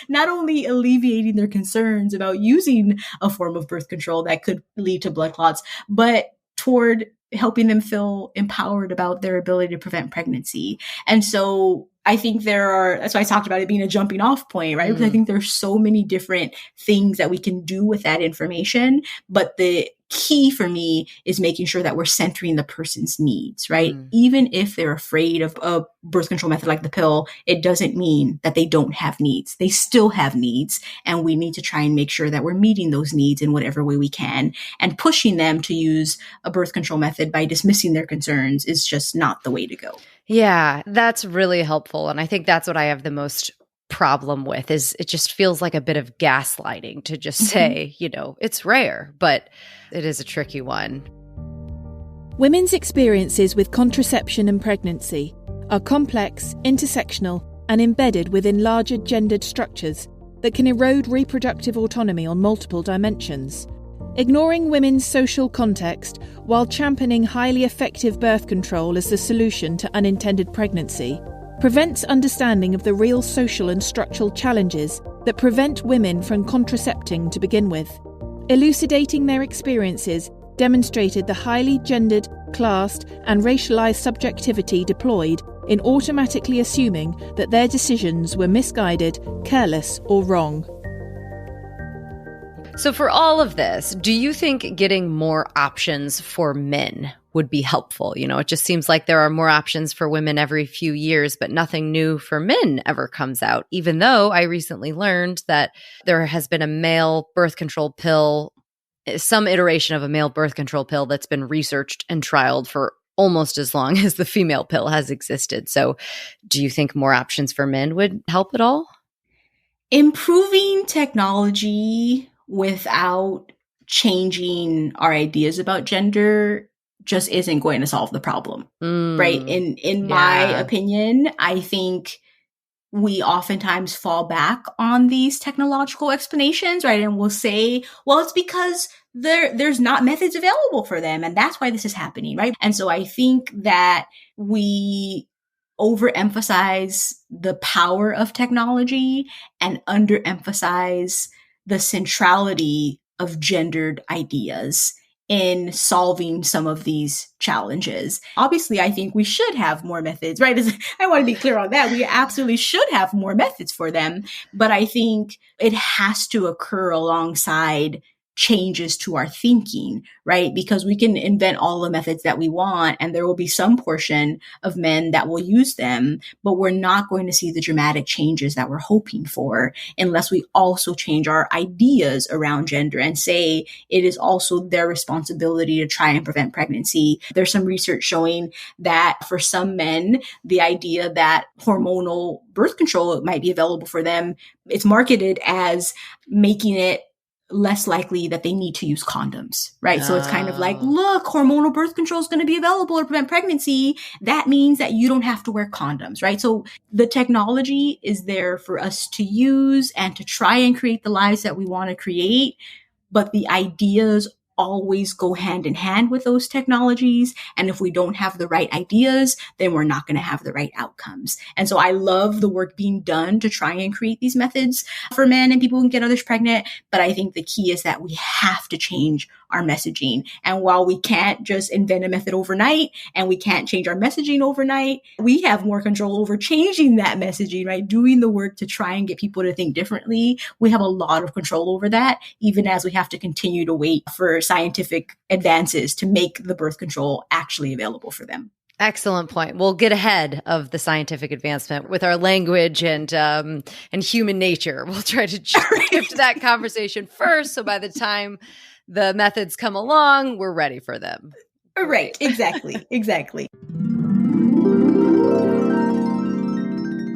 Speaker 1: not only alleviating their concerns about using a form of birth control that could lead to blood clots, but toward helping them feel empowered about their ability to prevent pregnancy. And so I think that's why I talked about it being a jumping off point, right? Because I think there's so many different things that we can do with that information. But the key for me is making sure that we're centering the person's needs, right? Even if they're afraid of a birth control method like the pill, it doesn't mean that they don't have needs. They still have needs. And we need to try and make sure that we're meeting those needs in whatever way we can. And pushing them to use a birth control method by dismissing their concerns is just not the way to go.
Speaker 2: Yeah, that's really helpful. And I think that's what I have the most problem with is it just feels like a bit of gaslighting to just say, it's rare, but it is a tricky one.
Speaker 3: Women's experiences with contraception and pregnancy are complex, intersectional, and embedded within larger gendered structures that can erode reproductive autonomy on multiple dimensions. Ignoring women's social context while championing highly effective birth control as the solution to unintended pregnancy prevents understanding of the real social and structural challenges that prevent women from contracepting to begin with. Elucidating their experiences demonstrated the highly gendered, classed, and racialized subjectivity deployed in automatically assuming that their decisions were misguided, careless, or wrong.
Speaker 2: So for all of this, do you think getting more options for men would be helpful? You know, it just seems like there are more options for women every few years, but nothing new for men ever comes out, even though I recently learned that there has been a male birth control pill, some iteration of a male birth control pill that's been researched and trialed for almost as long as the female pill has existed. So do you think more options for men would help at all?
Speaker 1: Improving technology without changing our ideas about gender just isn't going to solve the problem, right? In my opinion, I think we oftentimes fall back on these technological explanations, right? And we'll say, well, it's because there's not methods available for them, and that's why this is happening, right? And so I think that we overemphasize the power of technology and underemphasize the centrality of gendered ideas in solving some of these challenges. Obviously, I think we should have more methods, right? I want to be clear on that. We absolutely should have more methods for them, but I think it has to occur alongside changes to our thinking, right? Because we can invent all the methods that we want, and there will be some portion of men that will use them, but we're not going to see the dramatic changes that we're hoping for unless we also change our ideas around gender and say it is also their responsibility to try and prevent pregnancy. There's some research showing that for some men, the idea that hormonal birth control might be available for them, it's marketed as making it less likely that they need to use condoms, right? So it's kind of like, look, hormonal birth control is going to be available to prevent pregnancy. That means that you don't have to wear condoms, right? So the technology is there for us to use and to try and create the lives that we want to create. But the ideas always go hand in hand with those technologies. And if we don't have the right ideas, then we're not going to have the right outcomes. And so I love the work being done to try and create these methods for men and people who can get others pregnant. But I think the key is that we have to change our messaging. And while we can't just invent a method overnight and we can't change our messaging overnight, we have more control over changing that messaging, right? Doing the work to try and get people to think differently. We have a lot of control over that, even as we have to continue to wait for scientific advances to make the birth control actually available for them.
Speaker 2: Excellent point. We'll get ahead of the scientific advancement with our language and human nature. We'll try to shift that conversation first, so by the time the methods come along, we're ready for them.
Speaker 1: Right. Exactly. Exactly.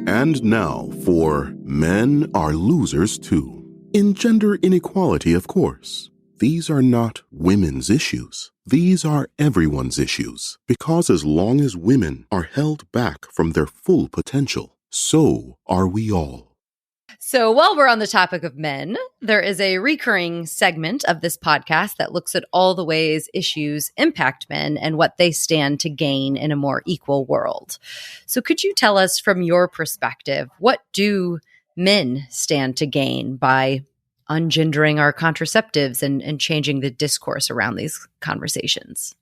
Speaker 4: And now for Men Are Losers Too. In gender inequality, of course. These are not women's issues. These are everyone's issues. Because as long as women are held back from their full potential, so are we all.
Speaker 2: So while we're on the topic of men, there is a recurring segment of this podcast that looks at all the ways issues impact men and what they stand to gain in a more equal world. So could you tell us from your perspective, what do men stand to gain by ungendering our contraceptives and changing the discourse around these conversations?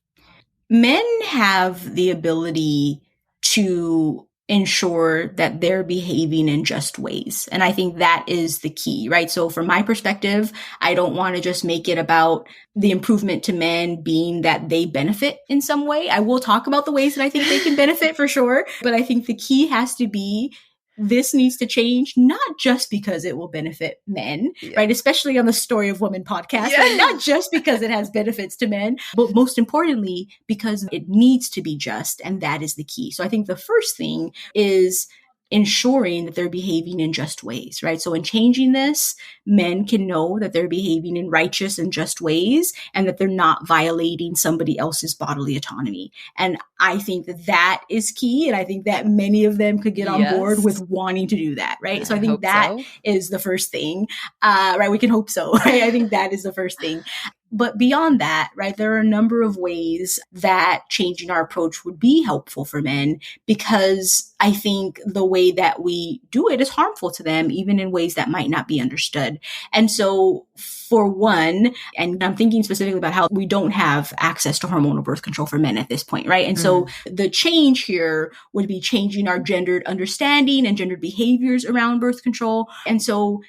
Speaker 1: Men have the ability to ensure that they're behaving in just ways. And I think that is the key, right? So from my perspective, I don't want to just make it about the improvement to men being that they benefit in some way. I will talk about the ways that I think they can benefit for sure. But I think the key has to be this needs to change, not just because it will benefit men, right? Especially on the Story of Women podcast, right? Not just because it has benefits to men, but most importantly, because it needs to be just. And that is the key. So I think the first thing is ensuring that they're behaving in just ways, right? So in changing this, men can know that they're behaving in righteous and just ways and that they're not violating somebody else's bodily autonomy. And I think that that is key. And I think that many of them could get on board with wanting to do that, right? So I think that is the first thing, right? We can hope so, right? I think that is the first thing. But beyond that, right, there are a number of ways that changing our approach would be helpful for men, because I think the way that we do it is harmful to them, even in ways that might not be understood. And so for one, and I'm thinking specifically about how we don't have access to hormonal birth control for men at this point, right? And so the change here would be changing our gendered understanding and gendered behaviors around birth control. And so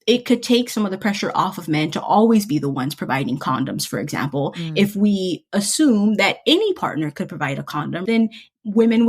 Speaker 1: it could take some of the pressure off of men to always be the ones providing condoms, for example. If we assume that any partner could provide a condom, then women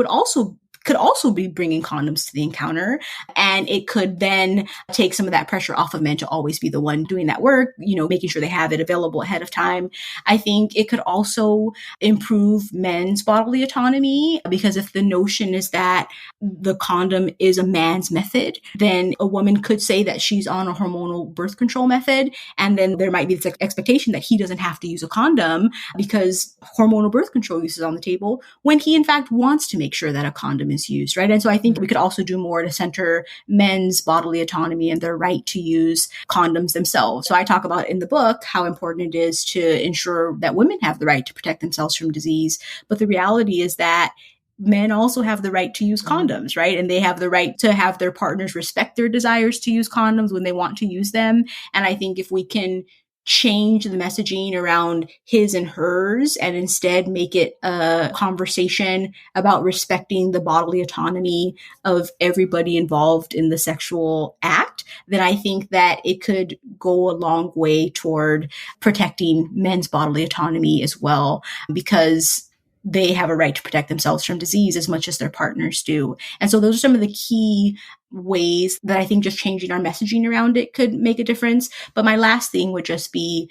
Speaker 1: could also be bringing condoms to the encounter. And it could then take some of that pressure off of men to always be the one doing that work, making sure they have it available ahead of time. I think it could also improve men's bodily autonomy, because if the notion is that the condom is a man's method, then a woman could say that she's on a hormonal birth control method. And then there might be this expectation that he doesn't have to use a condom because hormonal birth control use is on the table, when he in fact wants to make sure that a condom is used, right? And so I think we could also do more to center men's bodily autonomy and their right to use condoms themselves. So I talk about in the book how important it is to ensure that women have the right to protect themselves from disease. But the reality is that men also have the right to use condoms, right? And they have the right to have their partners respect their desires to use condoms when they want to use them. And I think if we can change the messaging around his and hers and instead make it a conversation about respecting the bodily autonomy of everybody involved in the sexual act, then I think that it could go a long way toward protecting men's bodily autonomy as well, because they have a right to protect themselves from disease as much as their partners do. And so those are some of the key ways that I think just changing our messaging around it could make a difference. But my last thing would just be,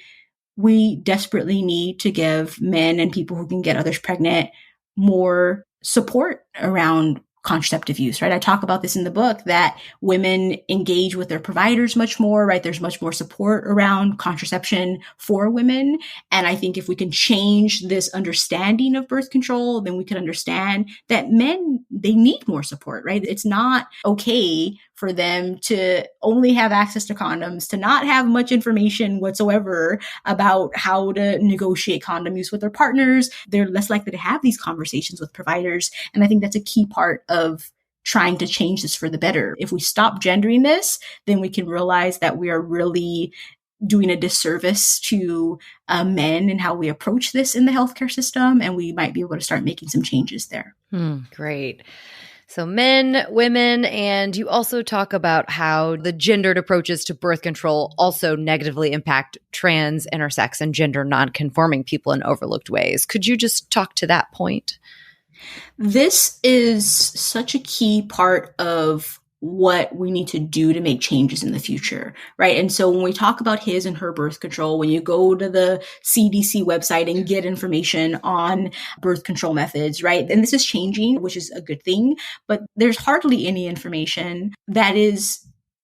Speaker 1: we desperately need to give men and people who can get others pregnant more support around contraceptive use, right? I talk about this in the book, that women engage with their providers much more, right? There's much more support around contraception for women. And I think if we can change this understanding of birth control, then we can understand that men, they need more support, right? It's not okay for them to only have access to condoms, to not have much information whatsoever about how to negotiate condom use with their partners. They're less likely to have these conversations with providers. And I think that's a key part of trying to change this for the better. If we stop gendering this, then we can realize that we are really doing a disservice to men and how we approach this in the healthcare system. And we might be able to start making some changes there.
Speaker 2: Great. So men, women, and you also talk about how the gendered approaches to birth control also negatively impact trans, intersex, and gender nonconforming people in overlooked ways. Could you just talk to that point?
Speaker 1: This is such a key part of what we need to do to make changes in the future, right? And so when we talk about his and her birth control, when you go to the CDC website and get information on birth control methods, right? And this is changing, which is a good thing, but there's hardly any information that is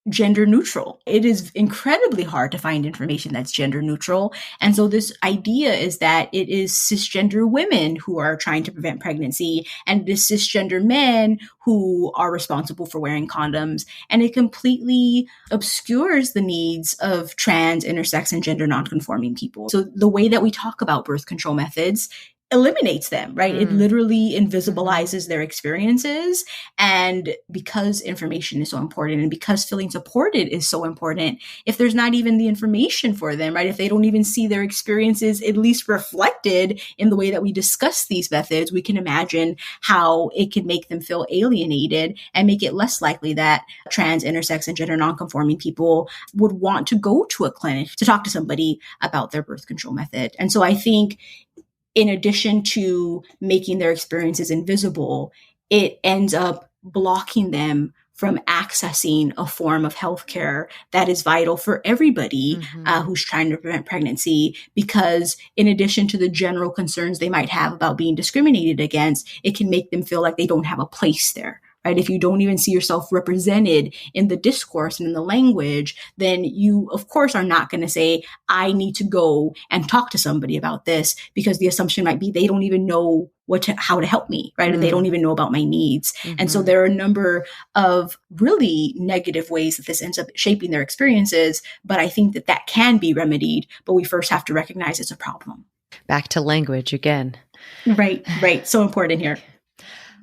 Speaker 1: gender neutral. It is incredibly hard to find information that's gender neutral. And so this idea is that it is cisgender women who are trying to prevent pregnancy, and it is cisgender men who are responsible for wearing condoms. And it completely obscures the needs of trans, intersex, and gender nonconforming people. So the way that we talk about birth control methods eliminates them, right? It literally invisibilizes their experiences. And because information is so important, and because feeling supported is so important, if there's not even the information for them, right? If they don't even see their experiences at least reflected in the way that we discuss these methods, we can imagine how it can make them feel alienated and make it less likely that trans, intersex, and gender nonconforming people would want to go to a clinic to talk to somebody about their birth control method. And so I think in addition to making their experiences invisible, it ends up blocking them from accessing a form of healthcare that is vital for everybody who's trying to prevent pregnancy. Because in addition to the general concerns they might have about being discriminated against, it can make them feel like they don't have a place there. Right? If you don't even see yourself represented in the discourse and in the language, then you, of course, are not going to say, I need to go and talk to somebody about this, because the assumption might be they don't even know how to help me, right? And they don't even know about my needs. And so there are a number of really negative ways that this ends up shaping their experiences. But I think that that can be remedied, but we first have to recognize it's a problem.
Speaker 2: Back to language again.
Speaker 1: Right. So important here.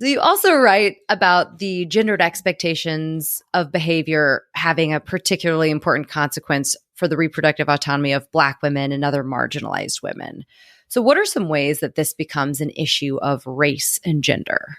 Speaker 2: So you also write about the gendered expectations of behavior having a particularly important consequence for the reproductive autonomy of Black women and other marginalized women. So what are some ways that this becomes an issue of race and gender?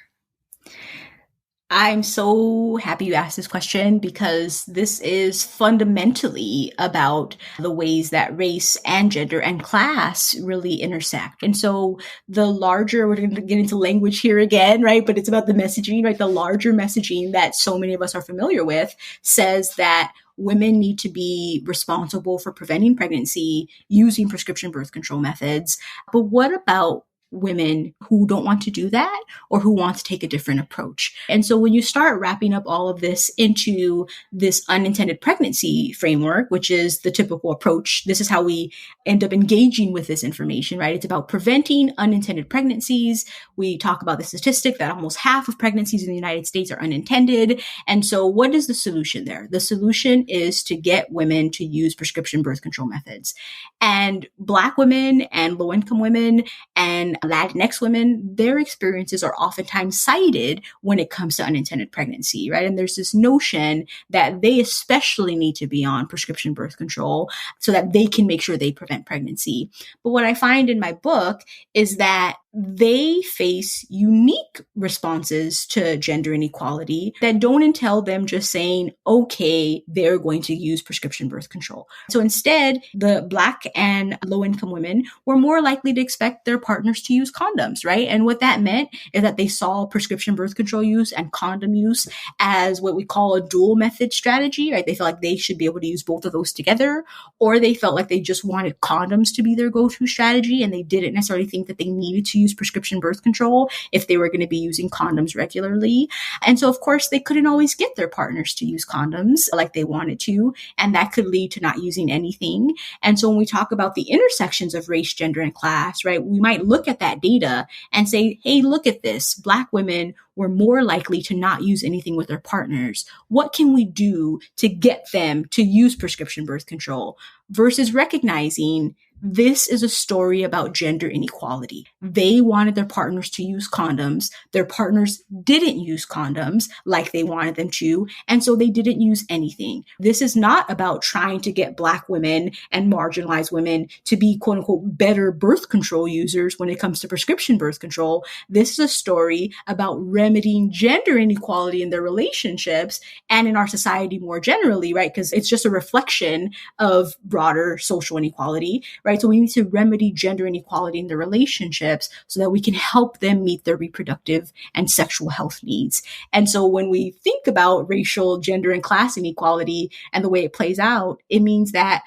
Speaker 1: I'm so happy you asked this question because this is fundamentally about the ways that race and gender and class really intersect. And so the larger, we're going to get into language here again, right? But it's about the messaging, right? The larger messaging that so many of us are familiar with says that women need to be responsible for preventing pregnancy using prescription birth control methods. But what about women who don't want to do that or who want to take a different approach? And so when you start wrapping up all of this into this unintended pregnancy framework, which is the typical approach, this is how we end up engaging with this information, right? It's about preventing unintended pregnancies. We talk about the statistic that almost half of pregnancies in the United States are unintended. And so what is the solution there? The solution is to get women to use prescription birth control methods. And Black women and low-income women and Latinx women, their experiences are oftentimes cited when it comes to unintended pregnancy, right? And there's this notion that they especially need to be on prescription birth control so that they can make sure they prevent pregnancy. But what I find in my book is that they face unique responses to gender inequality that don't entail them just saying, okay, they're going to use prescription birth control. So instead, the Black and low-income women were more likely to expect their partners to use condoms, right? And what that meant is that they saw prescription birth control use and condom use as what we call a dual method strategy, right? They felt like they should be able to use both of those together, or they felt like they just wanted condoms to be their go-to strategy and they didn't necessarily think that they needed to use prescription birth control if they were going to be using condoms regularly. And so, of course, they couldn't always get their partners to use condoms like they wanted to, and that could lead to not using anything. And so when we talk about the intersections of race, gender, and class, right, we might look at that data and say, hey, look at this. Black women were more likely to not use anything with their partners. What can we do to get them to use prescription birth control? Versus recognizing this is a story about gender inequality. They wanted their partners to use condoms. Their partners didn't use condoms like they wanted them to, and so they didn't use anything. This is not about trying to get Black women and marginalized women to be, quote unquote, better birth control users when it comes to prescription birth control. This is a story about remedying gender inequality in their relationships and in our society more generally, right? Because it's just a reflection of broader social inequality, right? So we need to remedy gender inequality in their relationships so that we can help them meet their reproductive and sexual health needs. And so when we think about racial, gender, and class inequality and the way it plays out, it means that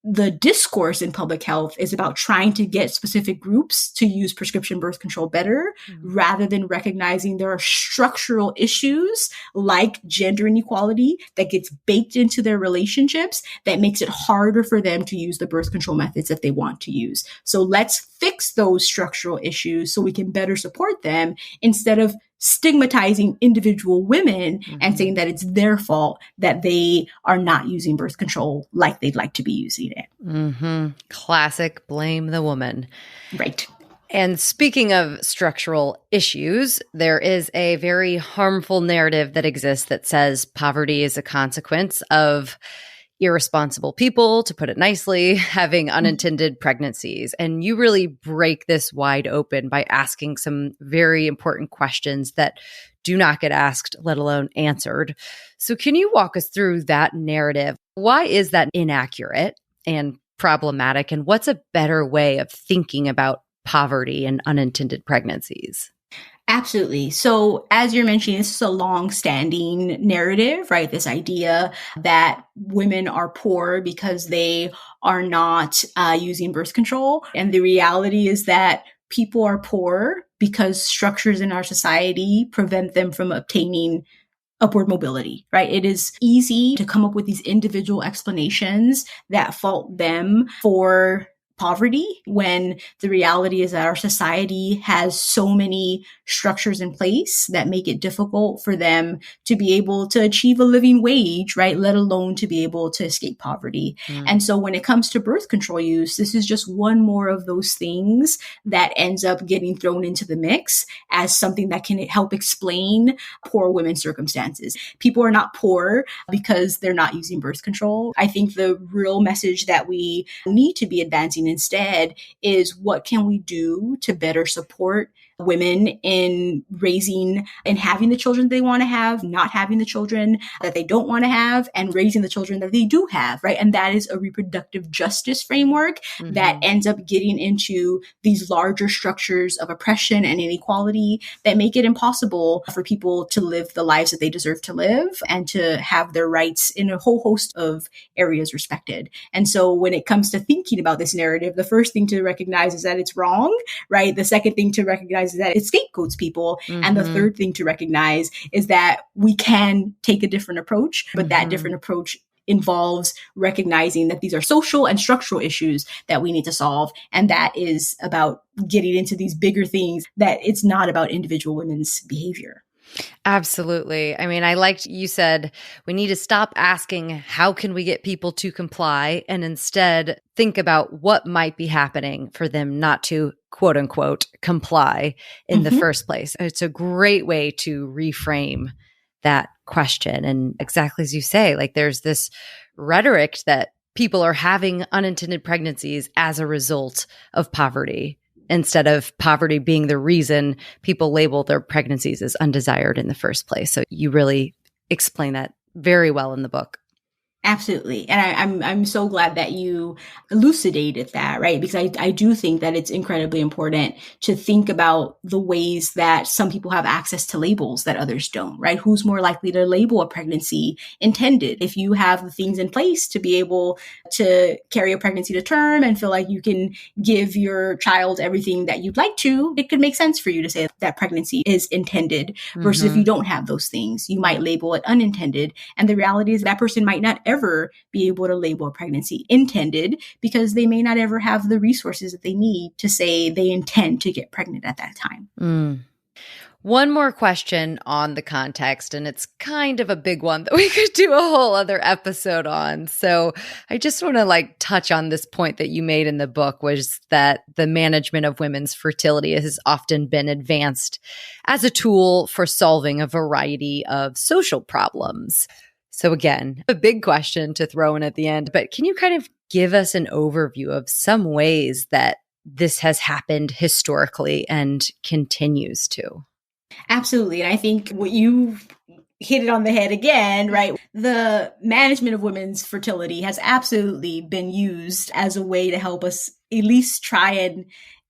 Speaker 1: the discourse in public health is about trying to get specific groups to use prescription birth control better, rather than recognizing there are structural issues like gender inequality that gets baked into their relationships that makes it harder for them to use the birth control methods that they want to use. So let's fix those structural issues so we can better support them instead of stigmatizing individual women and saying that it's their fault that they are not using birth control like they'd like to be using it.
Speaker 2: Classic blame the woman.
Speaker 1: Right.
Speaker 2: And speaking of structural issues, there is a very harmful narrative that exists that says poverty is a consequence of irresponsible people, to put it nicely, having unintended pregnancies. And you really break this wide open by asking some very important questions that do not get asked, let alone answered. So can you walk us through that narrative? Why is that inaccurate and problematic? And what's a better way of thinking about poverty and unintended pregnancies?
Speaker 1: Absolutely. So as you're mentioning, this is a long-standing narrative, right? This idea that women are poor because they are not using birth control. And the reality is that people are poor because structures in our society prevent them from obtaining upward mobility, right? It is easy to come up with these individual explanations that fault them for poverty when the reality is that our society has so many structures in place that make it difficult for them to be able to achieve a living wage, right? Let alone to be able to escape poverty. And so when it comes to birth control use, this is just one more of those things that ends up getting thrown into the mix as something that can help explain poor women's circumstances. People are not poor because they're not using birth control. I think the real message that we need to be advancing instead is what can we do to better support women in raising and having the children they want to have, not having the children that they don't want to have, and raising the children that they do have, right? And that is a reproductive justice framework that ends up getting into these larger structures of oppression and inequality that make it impossible for people to live the lives that they deserve to live and to have their rights in a whole host of areas respected. And so when it comes to thinking about this narrative, the first thing to recognize is that it's wrong, right? The second thing to recognize is that it scapegoats people. And the third thing to recognize is that we can take a different approach, but that different approach involves recognizing that these are social and structural issues that we need to solve. And that is about getting into these bigger things, that it's not about individual women's behavior.
Speaker 2: Absolutely. I mean, I liked you said we need to stop asking how can we get people to comply and instead think about what might be happening for them not to quote unquote comply in the first place. It's a great way to reframe that question. And exactly as you say, like there's this rhetoric that people are having unintended pregnancies as a result of poverty, instead of poverty being the reason people label their pregnancies as undesired in the first place. So you really explain that very well in the book.
Speaker 1: Absolutely. And I'm so glad that you elucidated that, right? Because I do think that it's incredibly important to think about the ways that some people have access to labels that others don't, right? Who's more likely to label a pregnancy intended? If you have the things in place to be able to carry a pregnancy to term and feel like you can give your child everything that you'd like to, it could make sense for you to say that pregnancy is intended versus if you don't have those things, you might label it unintended. And the reality is that person might not ever be able to label a pregnancy intended because they may not ever have the resources that they need to say they intend to get pregnant at that time.
Speaker 2: One more question on the context, and it's kind of a big one that we could do a whole other episode on. So I just want to touch on this point that you made in the book, was that the management of women's fertility has often been advanced as a tool for solving a variety of social problems. So again, a big question to throw in at the end, but can you kind of give us an overview of some ways that this has happened historically and continues to?
Speaker 1: Absolutely. And I think what you hit it on the head again, right? The management of women's fertility has absolutely been used as a way to help us at least try and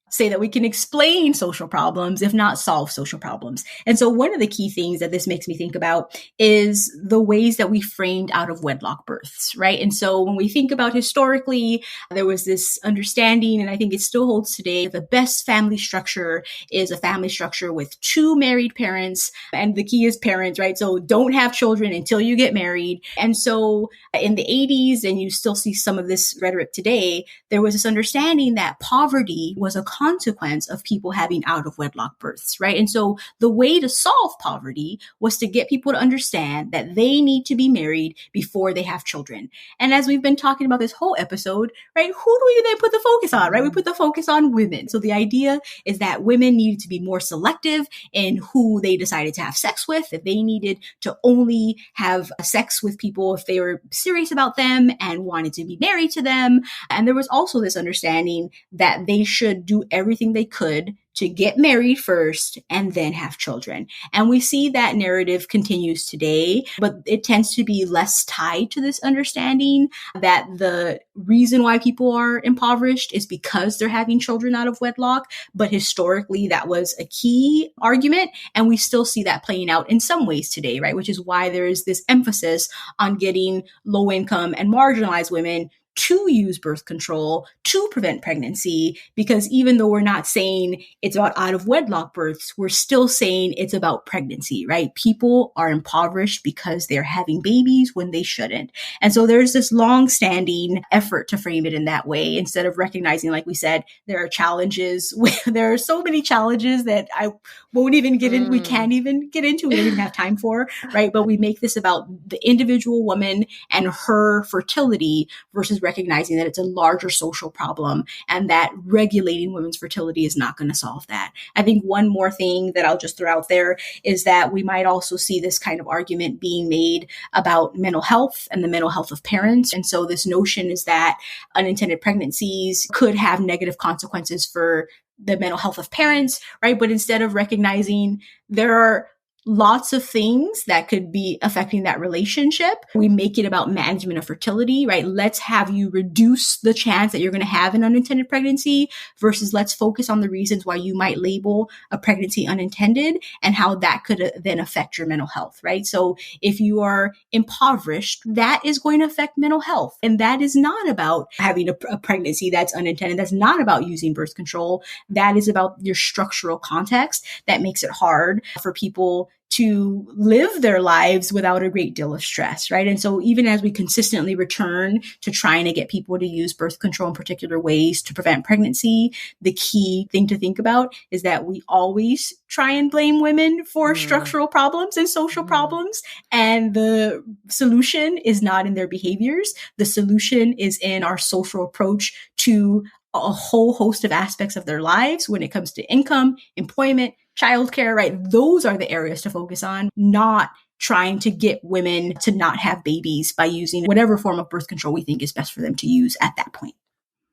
Speaker 1: say that we can explain social problems, if not solve social problems. And so one of the key things that this makes me think about is the ways that we framed out of wedlock births, right? And so when we think about historically, there was this understanding, and I think it still holds today, the best family structure is a family structure with two married parents. And the key is parents, right? So don't have children until you get married. And so in the 80s, and you still see some of this rhetoric today, there was this understanding that poverty was a consequence of people having out of wedlock births, right? And so the way to solve poverty was to get people to understand that they need to be married before they have children. And as we've been talking about this whole episode, right, who do we then put the focus on, right? We put the focus on women. So the idea is that women needed to be more selective in who they decided to have sex with, that they needed to only have sex with people if they were serious about them and wanted to be married to them. And there was also this understanding that they should do everything they could to get married first and then have children. And we see that narrative continues today, but it tends to be less tied to this understanding that the reason why people are impoverished is because they're having children out of wedlock. But historically, that was a key argument. And we still see that playing out in some ways today, right? Which is why there is this emphasis on getting low income and marginalized women to use birth control to prevent pregnancy, because even though we're not saying it's about out of wedlock births, we're still saying it's about pregnancy, right? People are impoverished because they're having babies when they shouldn't. And so there's this long-standing effort to frame it in that way, instead of recognizing, like we said, there are challenges. There are so many challenges that I won't even get in. We can't even get into. We don't even have time for, right? But we make this about the individual woman and her fertility versus recognizing that it's a larger social problem and that regulating women's fertility is not going to solve that. I think one more thing that I'll just throw out there is that we might also see this kind of argument being made about mental health and the mental health of parents. And so this notion is that unintended pregnancies could have negative consequences for the mental health of parents, right? But instead of recognizing there are lots of things that could be affecting that relationship, we make it about management of fertility, right? Let's have you reduce the chance that you're going to have an unintended pregnancy versus let's focus on the reasons why you might label a pregnancy unintended and how that could then affect your mental health, right? So if you are impoverished, that is going to affect mental health. And that is not about having a pregnancy that's unintended. That's not about using birth control. That is about your structural context that makes it hard for people to live their lives without a great deal of stress, right? And so even as we consistently return to trying to get people to use birth control in particular ways to prevent pregnancy, the key thing to think about is that we always try and blame women for structural problems and social problems. And the solution is not in their behaviors. The solution is in our social approach to a whole host of aspects of their lives when it comes to income, employment, childcare, right? Those are the areas to focus on, not trying to get women to not have babies by using whatever form of birth control we think is best for them to use at that point.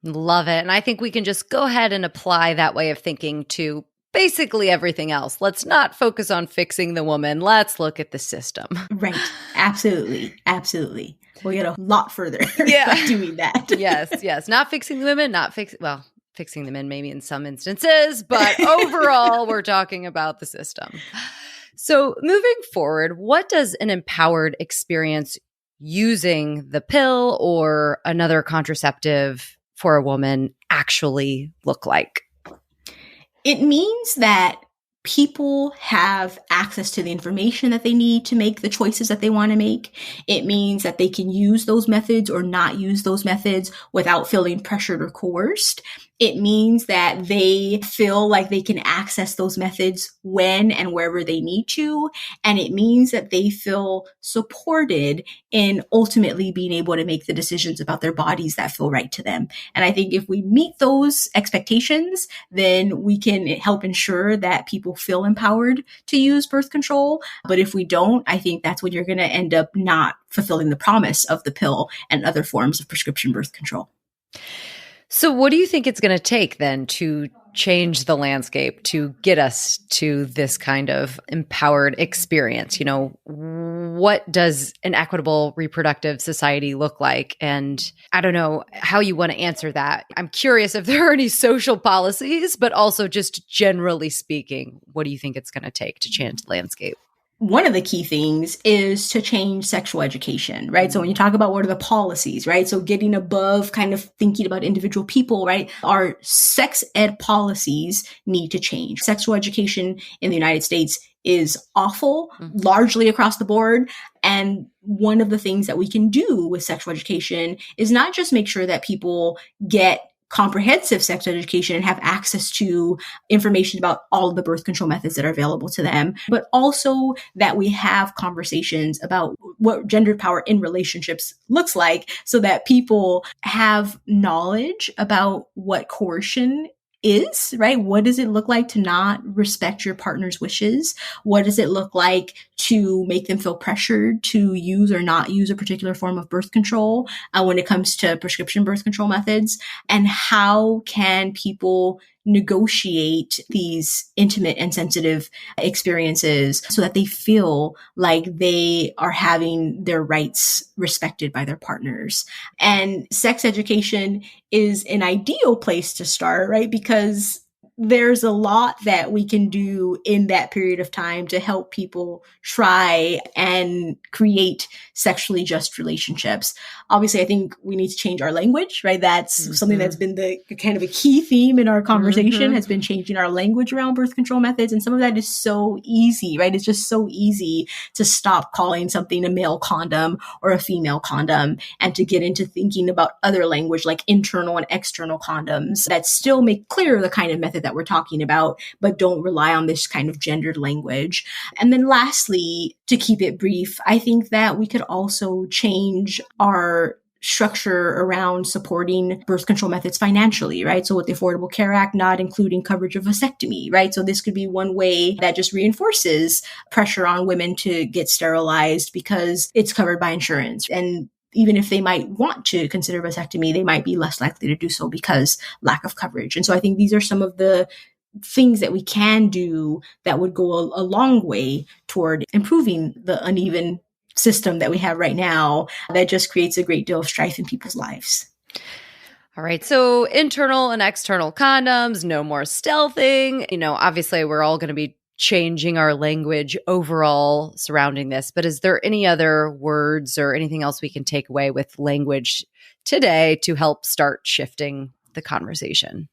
Speaker 2: Love it. And I think we can just go ahead and apply that way of thinking to basically everything else. Let's not focus on fixing the woman. Let's look at the system.
Speaker 1: Right. Absolutely. Absolutely. We'll get a lot further by doing that.
Speaker 2: Yes. Not fixing the women, fixing the men maybe in some instances, but overall, we're talking about the system. So moving forward, what does an empowered experience using the pill or another contraceptive for a woman actually look like?
Speaker 1: It means that people have access to the information that they need to make the choices that they want to make. It means that they can use those methods or not use those methods without feeling pressured or coerced. It means that they feel like they can access those methods when and wherever they need to. And it means that they feel supported in ultimately being able to make the decisions about their bodies that feel right to them. And I think if we meet those expectations, then we can help ensure that people feel empowered to use birth control. But if we don't, I think that's when you're going to end up not fulfilling the promise of the pill and other forms of prescription birth control.
Speaker 2: So what do you think it's going to take then to change the landscape to get us to this kind of empowered experience? You know, what does an equitable reproductive society look like? And I don't know how you want to answer that. I'm curious if there are any social policies, but also just generally speaking, what do you think it's going to take to change the landscape?
Speaker 1: One of the key things is to change sexual education, right? So when you talk about what are the policies, right? So getting above kind of thinking about individual people, right? Our sex ed policies need to change. Sexual education in the United States is awful, largely across the board. And one of the things that we can do with sexual education is not just make sure that people get comprehensive sex education and have access to information about all of the birth control methods that are available to them, but also that we have conversations about what gendered power in relationships looks like so that people have knowledge about what coercion is, right? What does it look like to not respect your partner's wishes? What does it look like to make them feel pressured to use or not use a particular form of birth control when it comes to prescription birth control methods? And how can people negotiate these intimate and sensitive experiences so that they feel like they are having their rights respected by their partners? And sex education is an ideal place to start, right? Because there's a lot that we can do in that period of time to help people try and create sexually just relationships. Obviously, I think we need to change our language, right? That's something that's been the kind of a key theme in our conversation has been changing our language around birth control methods. And some of that is so easy, right? It's just so easy to stop calling something a male condom or a female condom and to get into thinking about other language like internal and external condoms that still make clear the kind of method that we're talking about, but don't rely on this kind of gendered language. And then lastly, to keep it brief, I think that we could also change our structure around supporting birth control methods financially, right? So with the Affordable Care Act, not including coverage of vasectomy, right? So this could be one way that just reinforces pressure on women to get sterilized because it's covered by insurance. And even if they might want to consider vasectomy, they might be less likely to do so because lack of coverage. And so I think these are some of the things that we can do that would go a long way toward improving the uneven system that we have right now that just creates a great deal of strife in people's lives.
Speaker 2: All right. So internal and external condoms, no more stealthing. Obviously we're all going to be changing our language overall surrounding this, but is there any other words or anything else we can take away with language today to help start shifting the conversation?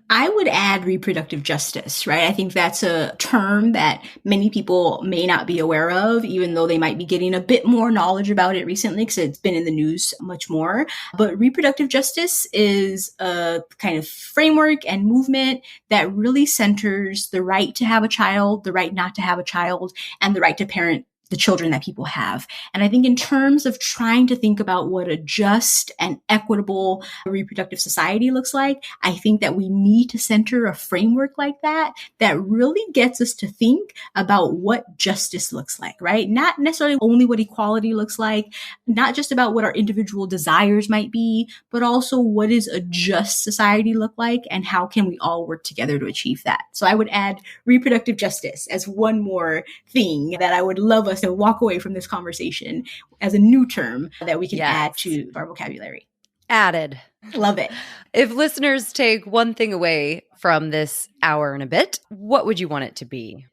Speaker 1: I would add reproductive justice, right? I think that's a term that many people may not be aware of, even though they might be getting a bit more knowledge about it recently because it's been in the news much more. But reproductive justice is a kind of framework and movement that really centers the right to have a child, the right not to have a child, and the right to parent the children that people have. And I think in terms of trying to think about what a just and equitable reproductive society looks like, I think that we need to center a framework like that really gets us to think about what justice looks like, right? Not necessarily only what equality looks like, not just about what our individual desires might be, but also what does a just society look like and how can we all work together to achieve that? So I would add reproductive justice as one more thing that I would love us to walk away from this conversation as a new term that we can add to our vocabulary.
Speaker 2: Added.
Speaker 1: Love it.
Speaker 2: If listeners take one thing away from this hour and a bit, what would you want it to be?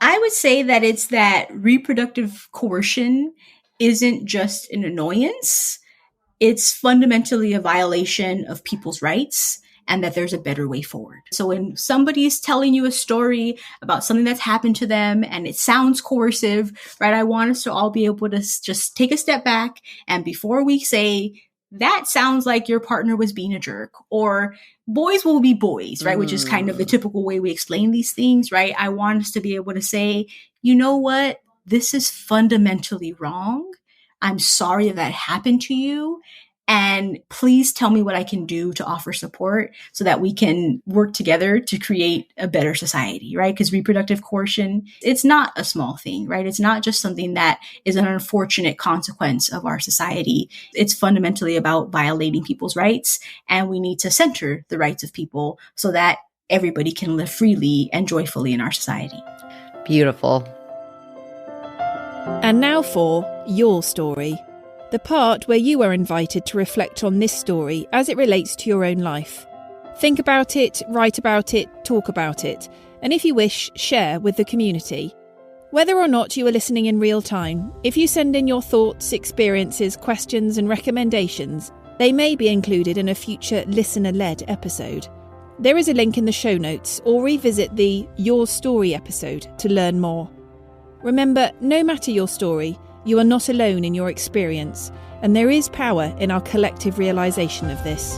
Speaker 1: I would say that it's that reproductive coercion isn't just an annoyance. It's fundamentally a violation of people's rights and that there's a better way forward. So when somebody is telling you a story about something that's happened to them and it sounds coercive, right? I want us to all be able to just take a step back and before we say, that sounds like your partner was being a jerk, or boys will be boys, right? Which is kind of the typical way we explain these things, right? I want us to be able to say, you know what? This is fundamentally wrong. I'm sorry that happened to you. And please tell me what I can do to offer support so that we can work together to create a better society, right? Because reproductive coercion, it's not a small thing, right? It's not just something that is an unfortunate consequence of our society. It's fundamentally about violating people's rights. And we need to center the rights of people so that everybody can live freely and joyfully in our society.
Speaker 2: Beautiful.
Speaker 3: And now for Your Story. The part where you are invited to reflect on this story as it relates to your own life. Think about it, write about it, talk about it, and if you wish, share with the community. Whether or not you are listening in real time, if you send in your thoughts, experiences, questions and recommendations, they may be included in a future listener-led episode. There is a link in the show notes or revisit the Your Story episode to learn more. Remember, no matter your story, you are not alone in your experience, and there is power in our collective realization of this.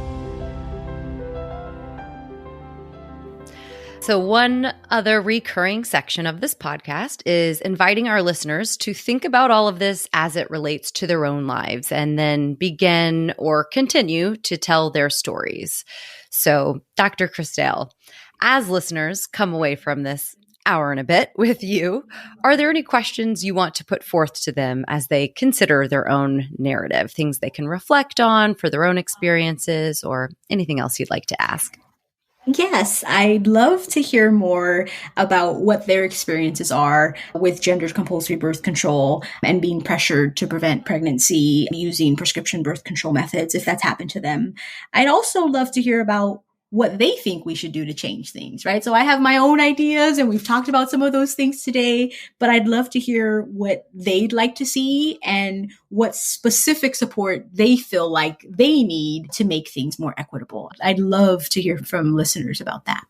Speaker 2: So one other recurring section of this podcast is inviting our listeners to think about all of this as it relates to their own lives and then begin or continue to tell their stories. So, Dr. Krystale, as listeners come away from this hour and a bit with you, are there any questions you want to put forth to them as they consider their own narrative, things they can reflect on for their own experiences, or anything else you'd like to ask?
Speaker 1: Yes, I'd love to hear more about what their experiences are with gendered compulsory birth control and being pressured to prevent pregnancy using prescription birth control methods, if that's happened to them. I'd also love to hear about what they think we should do to change things, right? So I have my own ideas and we've talked about some of those things today, but I'd love to hear what they'd like to see and what specific support they feel like they need to make things more equitable. I'd love to hear from listeners about that.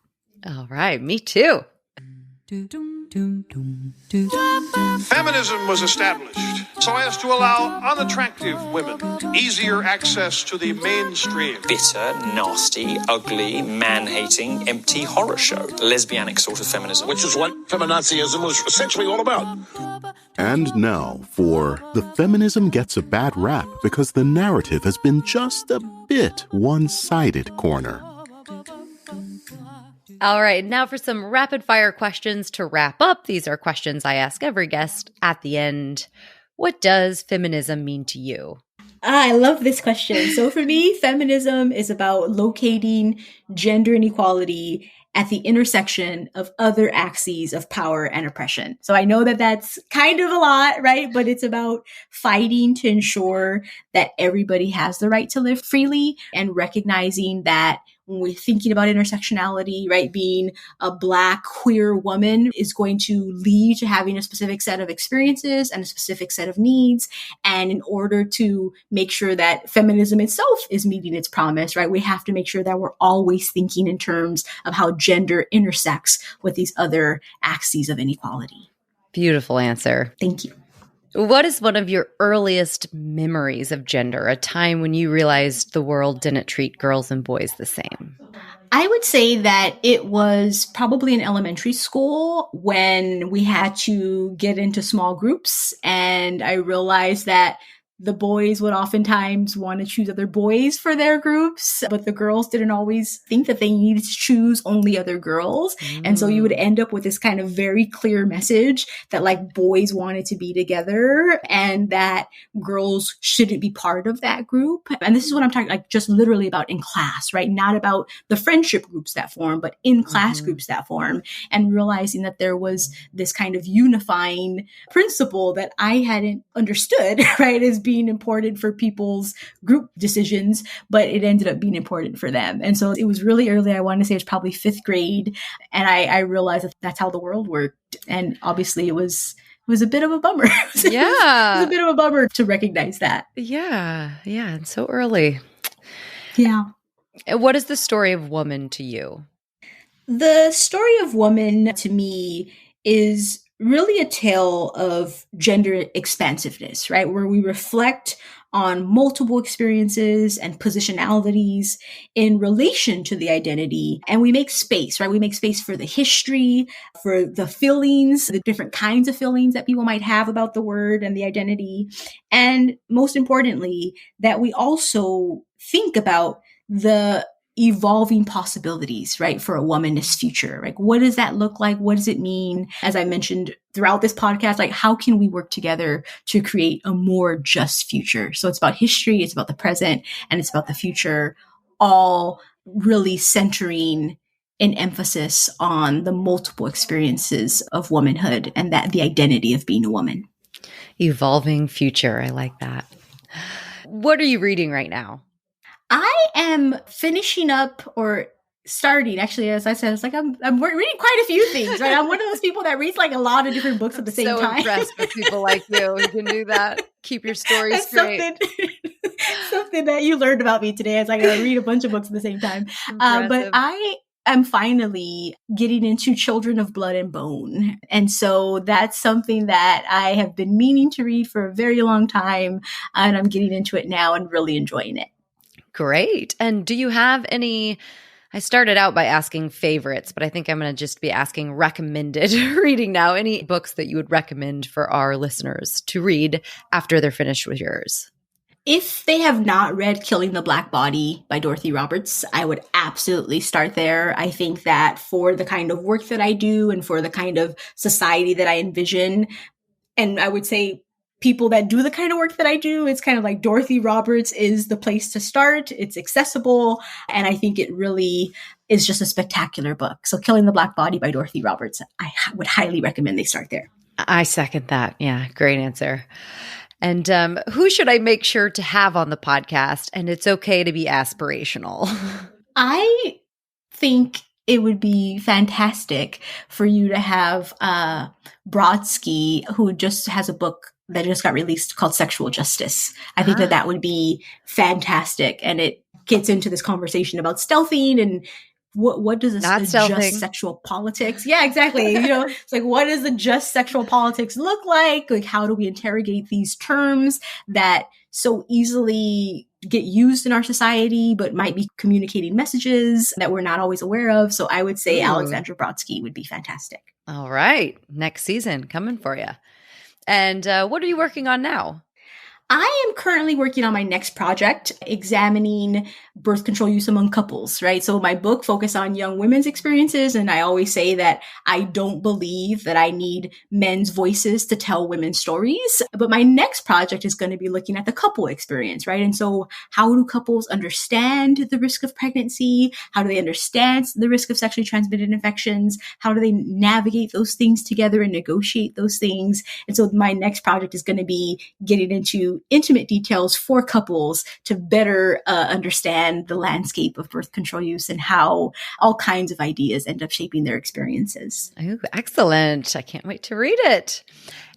Speaker 2: All right, me too.
Speaker 5: Feminism was established so as to allow unattractive women easier access to the mainstream.
Speaker 6: Bitter, nasty, ugly, man-hating, empty horror show. Lesbianic sort of feminism.
Speaker 5: Which is what feminazism was essentially all about.
Speaker 4: And now for The Feminism Gets a Bad Rap Because the Narrative Has Been Just a Bit One-Sided corner.
Speaker 2: All right, now for some rapid fire questions to wrap up. These are questions I ask every guest at the end. What does feminism mean to you?
Speaker 1: I love this question. So for me, feminism is about locating gender inequality at the intersection of other axes of power and oppression. So I know that that's kind of a lot, right? But it's about fighting to ensure that everybody has the right to live freely and recognizing that when we're thinking about intersectionality, right, being a Black queer woman is going to lead to having a specific set of experiences and a specific set of needs. And in order to make sure that feminism itself is meeting its promise, right, we have to make sure that we're always thinking in terms of how gender intersects with these other axes of inequality.
Speaker 2: Beautiful answer.
Speaker 1: Thank you.
Speaker 2: What is one of your earliest memories of gender, a time when you realized the world didn't treat girls and boys the same?
Speaker 1: I would say that it was probably in elementary school when we had to get into small groups, and I realized that the boys would oftentimes want to choose other boys for their groups, but the girls didn't always think that they needed to choose only other girls. And so you would end up with this kind of very clear message that like boys wanted to be together and that girls shouldn't be part of that group. And this is what I'm talking like just literally about in class, right? Not about the friendship groups that form, but in class groups that form, and realizing that there was this kind of unifying principle that I hadn't understood, right? As being important for people's group decisions, but it ended up being important for them. And so it was really early. I want to say it was probably 5th grade. And I realized that that's how the world worked. And obviously it was a bit of a bummer.
Speaker 2: Yeah.
Speaker 1: It was a bit of a bummer to recognize that.
Speaker 2: Yeah. Yeah. And so early.
Speaker 1: Yeah.
Speaker 2: What is the story of woman to you?
Speaker 1: The story of woman to me is really a tale of gender expansiveness, right? Where we reflect on multiple experiences and positionalities in relation to the identity. And we make space, right? We make space for the history, for the feelings, the different kinds of feelings that people might have about the word and the identity. And most importantly, that we also think about the evolving possibilities, right, for a womanist future. Like, what does that look like? What does it mean? As I mentioned throughout this podcast, like, how can we work together to create a more just future? So it's about history, it's about the present, and it's about the future, all really centering an emphasis on the multiple experiences of womanhood and that the identity of being a woman.
Speaker 2: Evolving future. I like that. What are you reading right now?
Speaker 1: I am finishing up or starting, actually, as I said, it's like I'm reading quite a few things, right? I'm one of those people that reads like a lot of different books at the same time.
Speaker 2: I'm so impressed with people like you who can do that. Keep your story straight.
Speaker 1: Something that you learned about me today is I got to read a bunch of books at the same time. But I'm finally getting into Children of Blood and Bone. And so that's something that I have been meaning to read for a very long time. And I'm getting into it now and really enjoying it.
Speaker 2: Great. And do you have any, I started out by asking favorites, but I think I'm going to just be asking recommended reading now. Any books that you would recommend for our listeners to read after they're finished with yours?
Speaker 1: If they have not read Killing the Black Body by Dorothy Roberts, I would absolutely start there. I think that for the kind of work that I do and for the kind of society that I envision, and I would say people that do the kind of work that I do, it's kind of like Dorothy Roberts is the place to start. It's accessible. And I think it really is just a spectacular book. So Killing the Black Body by Dorothy Roberts, I would highly recommend they start there.
Speaker 2: I second that. Yeah, great answer. And who should I make sure to have on the podcast? And it's okay to be aspirational.
Speaker 1: I think it would be fantastic for you to have Brodsky, who just has a book that just got released called Sexual Justice. I think that would be fantastic. And it gets into this conversation about stealthing and what does a just sexual politics? Yeah, exactly. It's like, what does the just sexual politics look like? Like, how do we interrogate these terms that so easily get used in our society, but might be communicating messages that we're not always aware of? So I would say Alexandra Brodsky would be fantastic.
Speaker 2: All right. Next season coming for you. And what are you working on now?
Speaker 1: I am currently working on my next project, examining birth control use among couples, right? So my book focuses on young women's experiences, and I always say that I don't believe that I need men's voices to tell women's stories. But my next project is going to be looking at the couple experience, right? And so how do couples understand the risk of pregnancy? How do they understand the risk of sexually transmitted infections? How do they navigate those things together and negotiate those things? And so my next project is going to be getting into intimate details for couples to better understand the landscape of birth control use and how all kinds of ideas end up shaping their experiences.
Speaker 2: Oh, excellent. I can't wait to read it.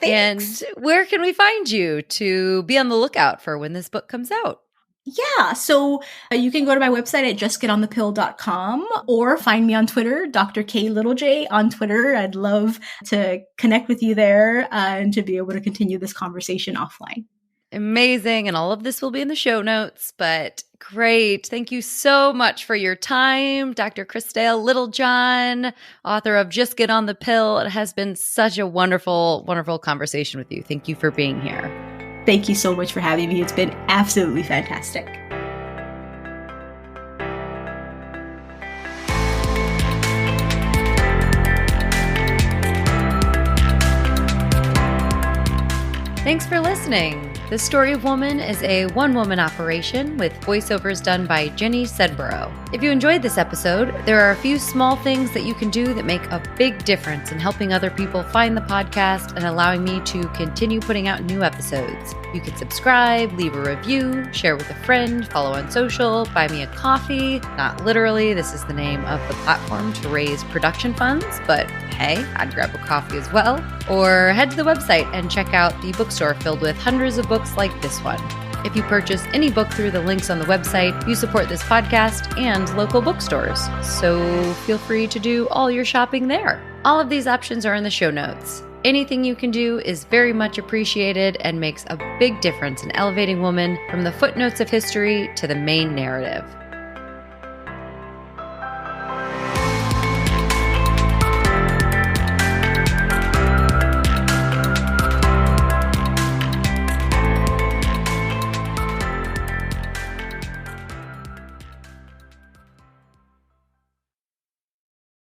Speaker 1: Thanks.
Speaker 2: And where can we find you to be on the lookout for when this book comes out?
Speaker 1: Yeah, so you can go to my website at justgetonthepill.com or find me on Twitter, Dr. K Littlej on Twitter. I'd love to connect with you there and to be able to continue this conversation offline.
Speaker 2: Amazing. And all of this will be in the show notes, but great. Thank you so much for your time, Dr. Krystale Littlejohn, author of Just Get on the Pill. It has been such a wonderful, wonderful conversation with you. Thank you for being here.
Speaker 1: Thank you so much for having me. It's been absolutely fantastic.
Speaker 2: Thanks for listening. The Story of Woman is a one-woman operation with voiceovers done by Jenny Sedborough. If you enjoyed this episode, there are a few small things that you can do that make a big difference in helping other people find the podcast and allowing me to continue putting out new episodes. You can subscribe, leave a review, share with a friend, follow on social, buy me a coffee. Not literally, this is the name of the platform to raise production funds, but hey, I'd grab a coffee as well. Or head to the website and check out the bookstore filled with hundreds of books like this one. If you purchase any book through the links on the website, you support this podcast and local bookstores. So feel free to do all your shopping there. All of these options are in the show notes. Anything you can do is very much appreciated and makes a big difference in elevating women from the footnotes of history to the main narrative.